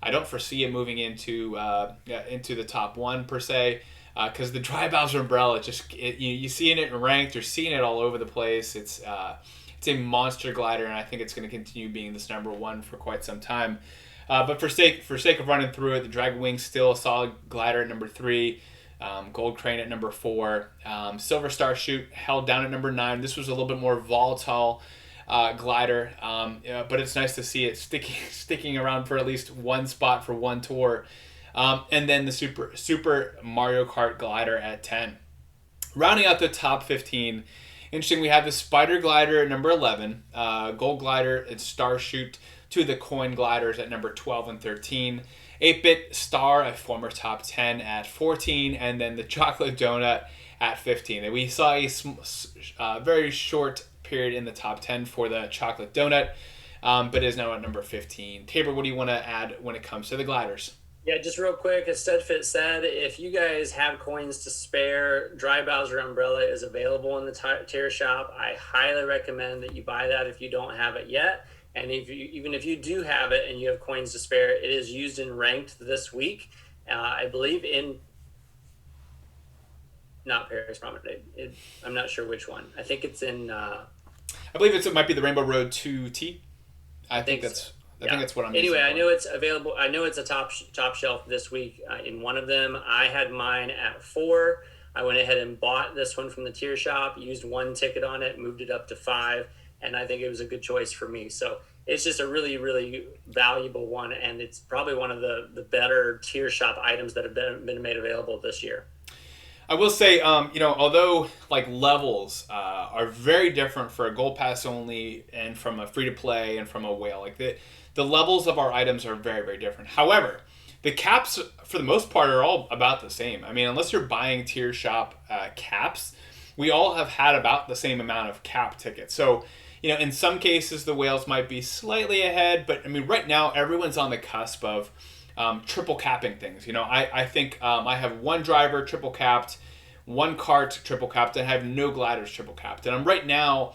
I don't foresee it moving into the top 1 per se, because the Dry Bowser Umbrella you seeing it in ranked, you're seeing it all over the place. It's a monster glider, and I think it's going to continue being this number 1 for quite some time. But for sake of running through it, the Dragon Wing's still a solid glider at number 3. Gold Crane at number 4. Silver Star Shoot held down at number 9. This was a little bit more volatile glider, but it's nice to see it sticking around for at least 1 spot for 1 tour. And then the Super Mario Kart glider at 10. Rounding out the top 15, interesting, we have the Spider Glider at number 11, Gold Glider and Star Shoot, 2 of the coin gliders at number 12 and 13. 8-Bit Star, a former top 10 at 14, and then the Chocolate Donut at 15. And we saw a very short period in the top 10 for the Chocolate Donut, but is now at number 15. Tabor, what do you want to add when it comes to the gliders? Yeah, just real quick, as Studfit said, if you guys have coins to spare, Dry Bowser Umbrella is available in the tier shop. I highly recommend that you buy that if you don't have it yet. And even if you do have it and you have coins to spare, it is used in ranked this week. I believe not Paris Promenade. I'm not sure which one. I think it's in I believe it might be the Rainbow Road 2T. I think that's what I'm anyway, using. I know it's available. I know it's a top shelf this week in one of them. I had mine at 4. I went ahead and bought this one from the tier shop, used 1 ticket on it, moved it up to 5, and I think it was a good choice for me. So it's just a really, really valuable one, and it's probably one of the better tier shop items that have been made available this year. I will say, although like levels are very different for a gold pass only and from a free to play and from a whale, like the levels of our items are very, very different. However, the caps for the most part are all about the same. I mean, unless you're buying tier shop caps, we all have had about the same amount of cap tickets. So, in some cases the whales might be slightly ahead, but I mean, right now everyone's on the cusp of triple capping things. I think I have 1 driver triple capped, 1 cart triple capped, and I have no gliders triple capped. And I'm right now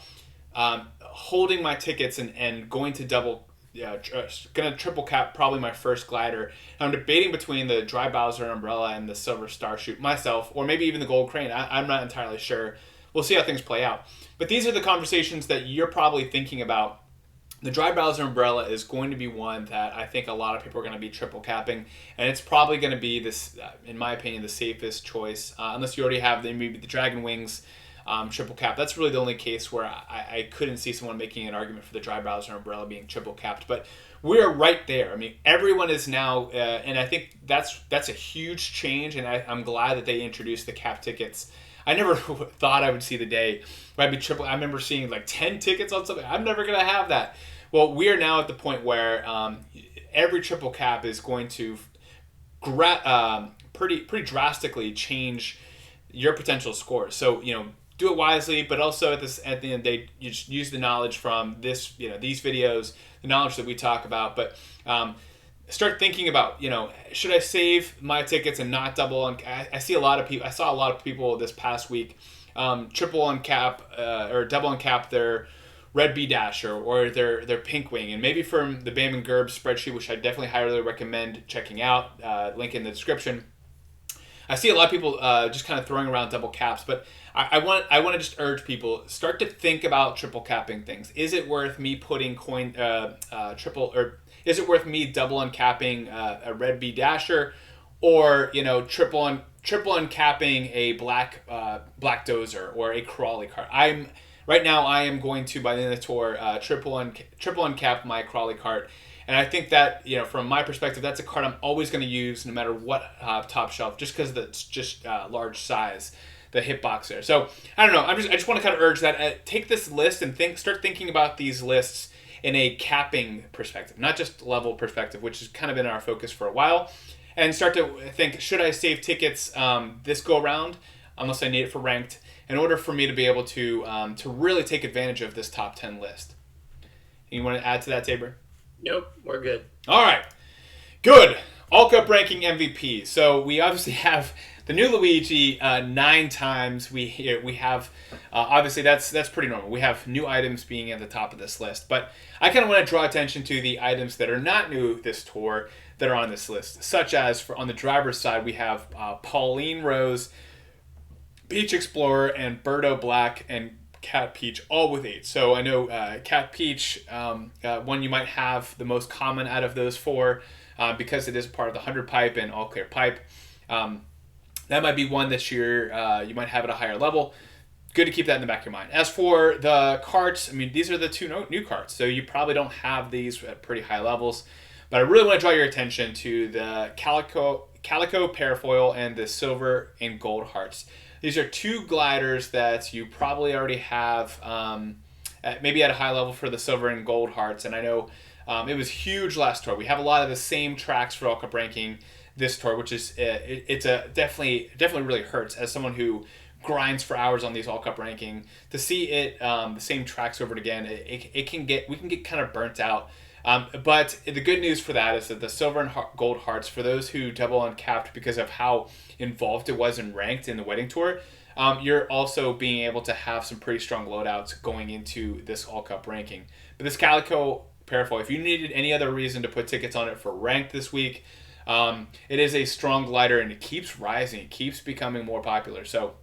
holding my tickets and going to going to triple cap probably my first glider. I'm debating between the Dry Bowser Umbrella and the Silver Starshoot myself, or maybe even the Gold Crane. I'm not entirely sure. We'll see how things play out. But these are the conversations that you're probably thinking about. The Dry Bowser Umbrella is going to be one that I think a lot of people are going to be triple capping, and it's probably going to be this, in my opinion, the safest choice, unless you already have maybe the Dragon Wings triple cap. That's really the only case where I couldn't see someone making an argument for the Dry Bowser Umbrella being triple capped. But we're right there. I mean, everyone is now, and I think that's a huge change, and I'm glad that they introduced the cap tickets. I never thought I would see the day where I'd be triple. I remember seeing like 10 tickets on something. I'm never going to have that. Well, we are now at the point where every triple cap is going to pretty drastically change your potential scores. So, do it wisely, but also at the end of the day, you just use the knowledge from these videos, the knowledge that we talk about, but start thinking about, should I save my tickets and not double on? I saw a lot of people this past week triple on cap or double on cap their Red B Dasher or their Pink Wing, and maybe from the Bam and Gerb spreadsheet, which I definitely highly recommend checking out. Link in the description. I see a lot of people just kind of throwing around double caps, but I want to just urge people, start to think about triple capping things. Is it worth me putting triple, or is it worth me double uncapping a Red B Dasher, or triple uncapping a black Dozer or a Crawley cart? Right now I am going to, by the end of the tour, triple uncap my Crawley cart. And I think that, from my perspective, that's a card I'm always going to use no matter what top shelf, just because it's just large size, the hitbox there. So, I don't know. I just want to kind of urge that. Take this list and start thinking about these lists in a capping perspective, not just level perspective, which has kind of been our focus for a while. And start to think, should I save tickets this go around, unless I need it for ranked, in order for me to be able to really take advantage of this top 10 list. You want to add to that, Tabor? Nope, we're good. All right, good. All Cup ranking MVP. So we obviously have the new Luigi 9 times. We have obviously that's pretty normal. We have new items being at the top of this list, but I kind of want to draw attention to the items that are not new this tour that are on this list, such as on the driver's side we have Pauline Rose, Peach Explorer, and Birdo Black and Cat Peach, all with 8. So I know Cat Peach, one you might have the most common out of those 4 because it is part of the 100 pipe and all clear pipe. That might be one this year you might have at a higher level. Good to keep that in the back of your mind. As for the carts, I mean, these are the 2 new carts, so you probably don't have these at pretty high levels. But I really want to draw your attention to the Calico Parafoil and the Silver and Gold Hearts. These are 2 gliders that you probably already have maybe at a high level for the Silver and Gold Hearts. And I know it was huge last tour. We have a lot of the same tracks for All Cup ranking this tour, which is definitely really hurts as someone who grinds for hours on these All Cup ranking. To see it the same tracks over and again, we can get kind of burnt out. But the good news for that is that the Silver and Gold Hearts, for those who double uncapped because of how involved it was in ranked in the wedding tour, you're also being able to have some pretty strong loadouts going into this All Cup ranking. But this Calico Parafoil, if you needed any other reason to put tickets on it for ranked this week, it is a strong glider and it keeps rising. It keeps becoming more popular. So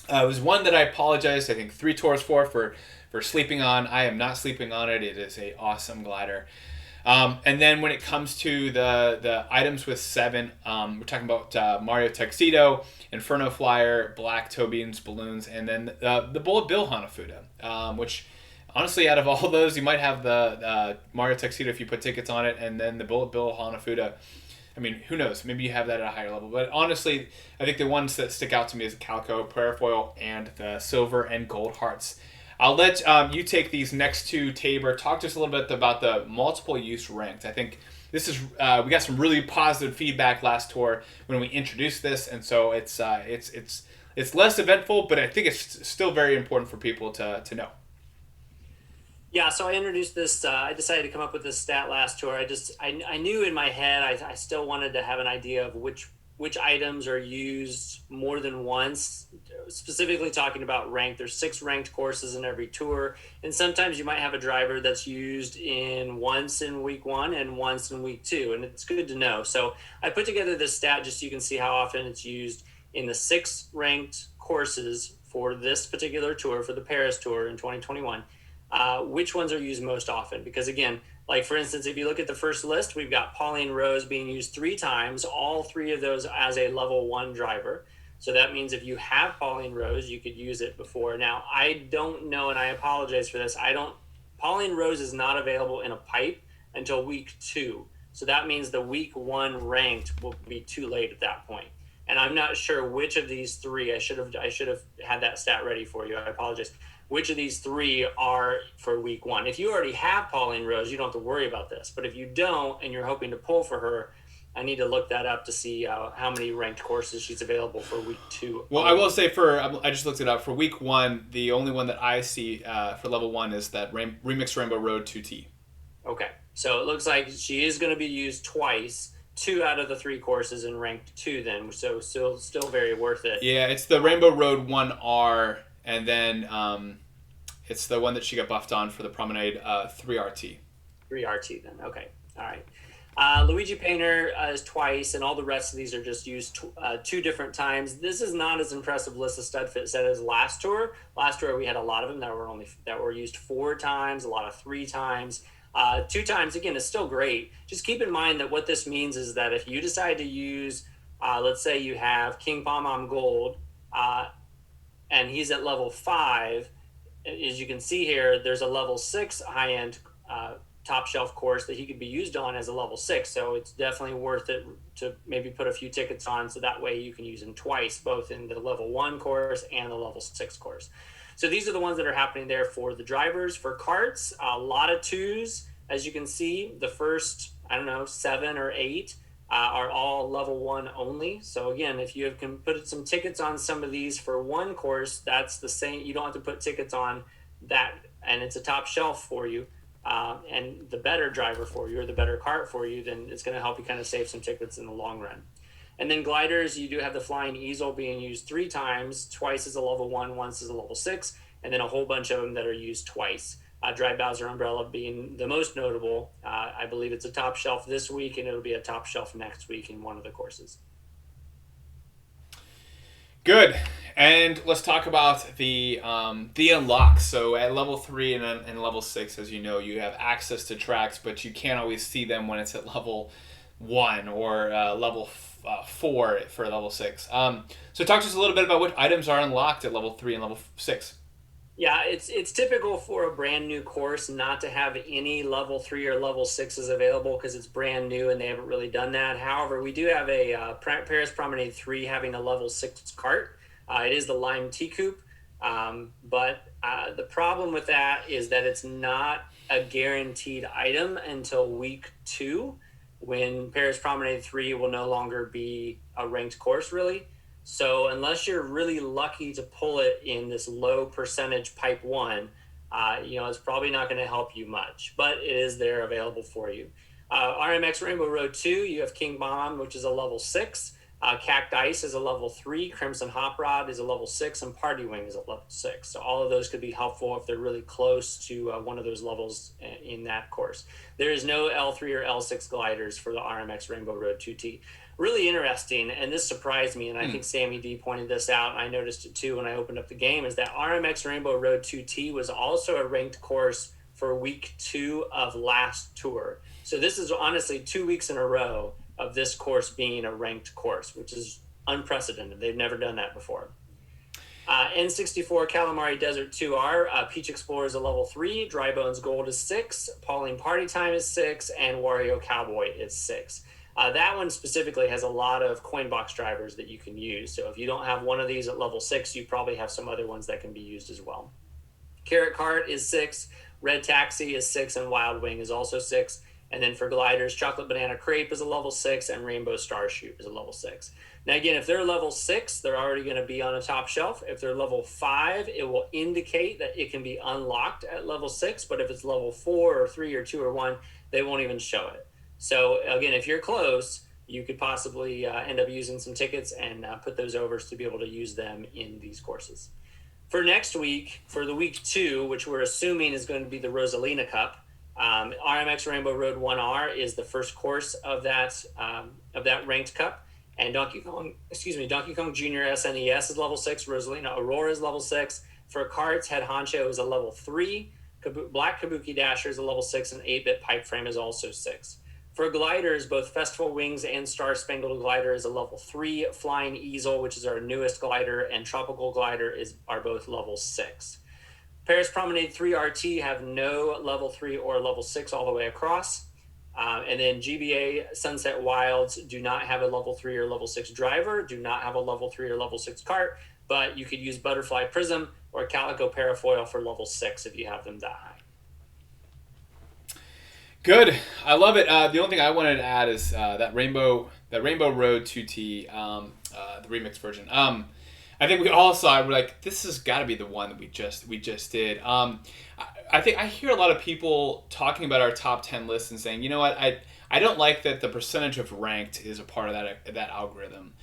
it was one that I apologized, I think 3 tours for for sleeping on. I am not sleeping on it. It is a awesome glider. And then when it comes to the items with 7, we're talking about Mario Tuxedo, Inferno Flyer, Black Toe Beans Balloons, and then the Bullet Bill Hanafuda, which honestly, out of all those, you might have the Mario Tuxedo if you put tickets on it, and then the Bullet Bill Hanafuda. I mean, who knows? Maybe you have that at a higher level. But honestly, I think the ones that stick out to me is the Calico, Parafoil, and the Silver and Gold Hearts. I'll let you take these next two, Tabor. Talk to us a little bit about the multiple use ranked. I think this is we got some really positive feedback last tour when we introduced this, and so it's less eventful, but I think it's still very important for people to know. Yeah, so I introduced this. I decided to come up with this stat last tour. I knew in my head I still wanted to have an idea of which items are used more than once. Specifically talking about ranked, there's 6 ranked courses in every tour, and sometimes you might have a driver that's used once in week 1 and once in week 2, and it's good to know. So I put together this stat just so you can see how often it's used in the 6 ranked courses for this particular tour, for the Paris Tour in 2021. Which ones are used most often? Because again, like for instance, if you look at the first list, we've got Pauline Rose being used 3 times, all 3 of those as a level 1 driver. So that means if you have Pauline Rose, you could use it before. Now, I don't know, and I apologize for this. Pauline Rose is not available in a pipe until week 2. So that means the week 1 ranked will be too late at that point. And I'm not sure which of these 3, I should have had that stat ready for you. I apologize. Which of these 3 are for week 1? If you already have Pauline Rose, you don't have to worry about this. But if you don't, and you're hoping to pull for her, I need to look that up to see how many ranked courses she's available for week 2. Well, I will say I just looked it up. For week 1, the only one that I see for level 1 is that Remix Rainbow Road 2T. Okay. So it looks like she is going to be used twice, 2 out of the 3 courses in ranked 2 then. So still very worth it. Yeah, it's the Rainbow Road 1R, and then it's the one that she got buffed on for the Promenade 3RT. 3RT then. Okay. All right. Luigi Painter is twice, and all the rest of these are just used 2 different times. This is not as impressive list of Studfit set as last tour. Last tour we had a lot of them that were used 4 times, a lot of 3 times. 2 times again is still great. Just keep in mind that what this means is that if you decide to use, let's say you have King Pom Gold, and he's at level 5. As you can see here, there's a level 6 high-end top shelf course that he could be used on as a level 6. So it's definitely worth it to maybe put a few tickets on, so that way you can use him twice, both in the level 1 course and the level 6 course. So these are the ones that are happening there for the drivers. For karts, a lot of 2s. As you can see, the first, 7 or 8 are all level 1 only. So again, if you can put some tickets on some of these for 1 course, that's the same. You don't have to put tickets on that, and it's a top shelf for you. And the better driver for you, or the better kart for you, then it's going to help you kind of save some tickets in the long run. And then gliders, you do have the Flying Easel being used 3 times, twice as a level 1, once as a level 6, and then a whole bunch of them that are used twice. Dry Bowser Umbrella being the most notable. I believe it's a top shelf this week, and it'll be a top shelf next week in one of the courses. Good. And let's talk about the unlocks. So at level 3 and level 6, as you know, you have access to tracks, but you can't always see them when it's at level 1 or level 4 for level 6. So talk to us a little bit about what items are unlocked at level 3 and level 6. Yeah, it's typical for a brand new course not to have any level 3 or level 6s available because it's brand new and they haven't really done that. However, we do have a Paris Promenade 3 having a level 6 kart. It is the Lime T-Coupe, but the problem with that is that it's not a guaranteed item until week 2, when Paris Promenade 3 will no longer be a ranked course, really. So unless you're really lucky to pull it in this low percentage pipe 1, it's probably not going to help you much, but it is there available for you. RMX Rainbow Road 2, you have King Bomb, which is a level 6. Cacti is a level 3, Crimson Hop Rod is a level 6, and Party Wing is a level 6. So all of those could be helpful if they're really close to one of those levels in that course. There is no L3 or L6 gliders for the RMX Rainbow Road 2T. Really interesting, and this surprised me, and I think Sammy D pointed this out, and I noticed it too when I opened up the game, is that RMX Rainbow Road 2T was also a ranked course for week 2 of last tour. So this is honestly 2 weeks in a row of this course being a ranked course, which is unprecedented. They've never done that before. N64 Calamari Desert 2R, Peach Explorer is a level 3, Dry Bones Gold is 6, Pauline Party Time is 6, and Wario Cowboy is 6. That one specifically has a lot of coin box drivers that you can use. So if you don't have one of these at level 6, you probably have some other ones that can be used as well. Carrot Cart is 6, Red Taxi is 6, and Wild Wing is also 6. And then for gliders, Chocolate Banana Crepe is a level 6, and Rainbow Star Shoot is a level 6. Now again, if they're level 6, they're already going to be on a top shelf. If they're level 5, it will indicate that it can be unlocked at level 6. But if it's level 4 or 3 or 2 or 1, they won't even show it. So again, if you're close, you could possibly end up using some tickets and put those over to be able to use them in these courses. For next week, for the week 2, which we're assuming is going to be the Rosalina Cup, RMX Rainbow Road 1R is the first course of that ranked cup, and Donkey Kong Jr. SNES is level 6. Rosalina Aurora is level 6. For Karts, Head Honcho is a level 3. Black Kabuki Dasher is a level 6, and 8-Bit Pipe Frame is also 6. For gliders, both Festival Wings and Star Spangled Glider is a level 3. Flying Easel, which is our newest glider, and Tropical Glider are both level 6. Paris Promenade 3 RT have no level 3 or level 6 all the way across. And then GBA Sunset Wilds do not have a level 3 or level 6 driver, do not have a level 3 or level 6 cart, but you could use Butterfly Prism or Calico Parafoil for level 6 if you have them that high. Good, I love it. The only thing I wanted to add is that Rainbow Road 2T, the remix version. I think we all saw it. We're like, this has got to be the one that we just did. I think I hear a lot of people talking about our top 10 lists and saying, you know what, I don't like that the percentage of ranked is a part of that algorithm.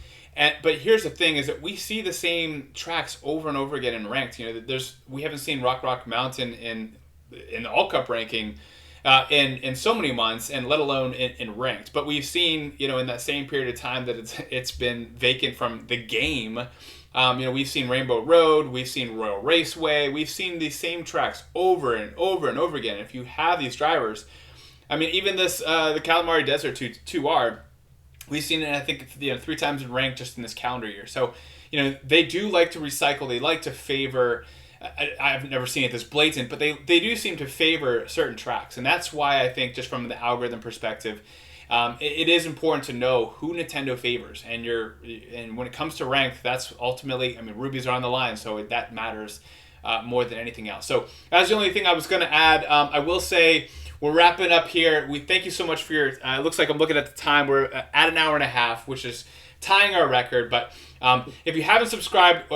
But here's the thing: is that we see the same tracks over and over again in ranked. You know, we haven't seen Rock Mountain in the All Cup ranking in so many months, and let alone in ranked. But we've seen, you know, in that same period of time that it's been vacant from the game. You know, we've seen Rainbow Road, we've seen Royal Raceway, we've seen these same tracks over and over and over again. If you have these drivers, I mean, even this the Calamari Desert 2R, we've seen it, I think, 3 times in ranked just in this calendar year. So, you know, they do like to recycle. They like to favor. I've never seen it this blatant, but they do seem to favor certain tracks, and that's why I think, just from the algorithm perspective, it is important to know who Nintendo favors, and when it comes to ranked, that's ultimately, I mean, rubies are on the line, so that matters more than anything else. So that's the only thing I was going to add. I will say we're wrapping up here. We thank you so much for your. It looks like I'm looking at the time. We're at an hour and a half, which is tying our record. But if you haven't subscribed,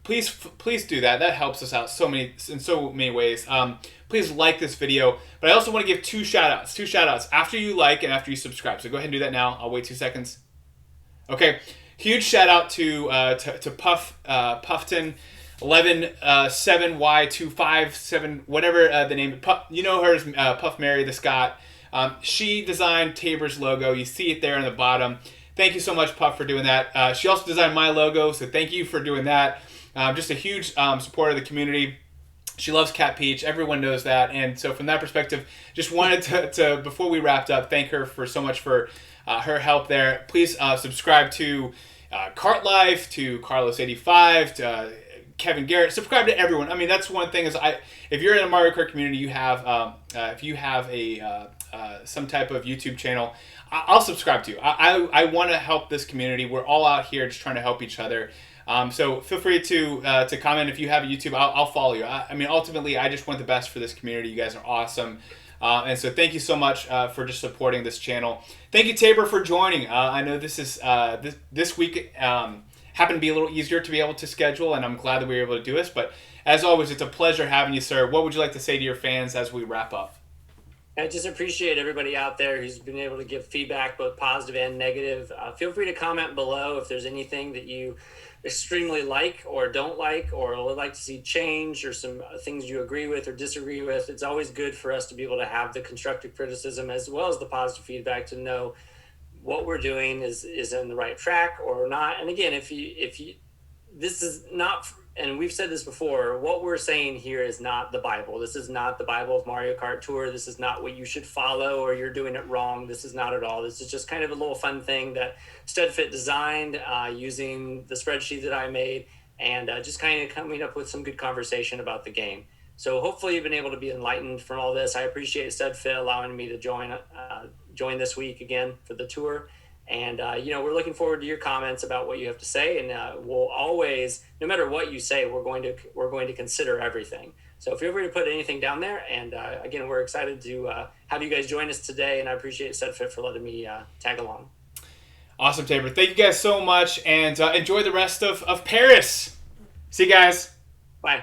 please do that. That helps us out in so many ways. Please like this video. But I also want to give 2 shout outs after you like and after you subscribe. So go ahead and do that now. I'll wait 2 seconds. Okay. Huge shout out to Puffton 117Y257, whatever the name. You know her as Puff Mary the Scott. She designed Tabor's logo. You see it there on the bottom. Thank you so much, Puff, for doing that. She also designed my logo, so thank you for doing that. Just a huge supporter of the community. She loves Cat Peach. Everyone knows that. And so from that perspective, just wanted to before we wrapped up, thank her for so much for her help there. Please subscribe to Kart Life, to Carlos85, to Kevin Garrett. Subscribe to everyone. I mean, that's one thing is if you're in a Mario Kart community, you have if you have a some type of YouTube channel, I'll subscribe to. I want to help this community. We're all out here just trying to help each other. So feel free to comment if you have a YouTube. I'll follow you. I mean, ultimately, I just want the best for this community. You guys are awesome. And so thank you so much for just supporting this channel. Thank you, Tabor, for joining. I know this is this week happened to be a little easier to be able to schedule, and I'm glad that we were able to do this. But as always, it's a pleasure having you, sir. What would you like to say to your fans as we wrap up? I just appreciate everybody out there who's been able to give feedback, both positive and negative. Feel free to comment below if there's anything that you extremely like or don't like or would like to see change, or some things you agree with or disagree with. It's always good for us to be able to have the constructive criticism as well as the positive feedback to know what we're doing is in the right track or not. And again, if you this is not, and we've said this before, what we're saying here is not the Bible. This is not the Bible of Mario Kart Tour. This is not what you should follow or you're doing it wrong. This is not at all. This is just kind of a little fun thing that Studfit designed using the spreadsheet that I made, and just kind of coming up with some good conversation about the game. So hopefully you've been able to be enlightened from all this. I appreciate Studfit allowing me to join this week again for the tour. And, we're looking forward to your comments about what you have to say. And we'll always, no matter what you say, we're going to consider everything. So feel free to put anything down there. And again, we're excited to have you guys join us today. And I appreciate Studfit for letting me tag along. Awesome, Tabor. Thank you guys so much. And enjoy the rest of Paris. See you guys. Bye.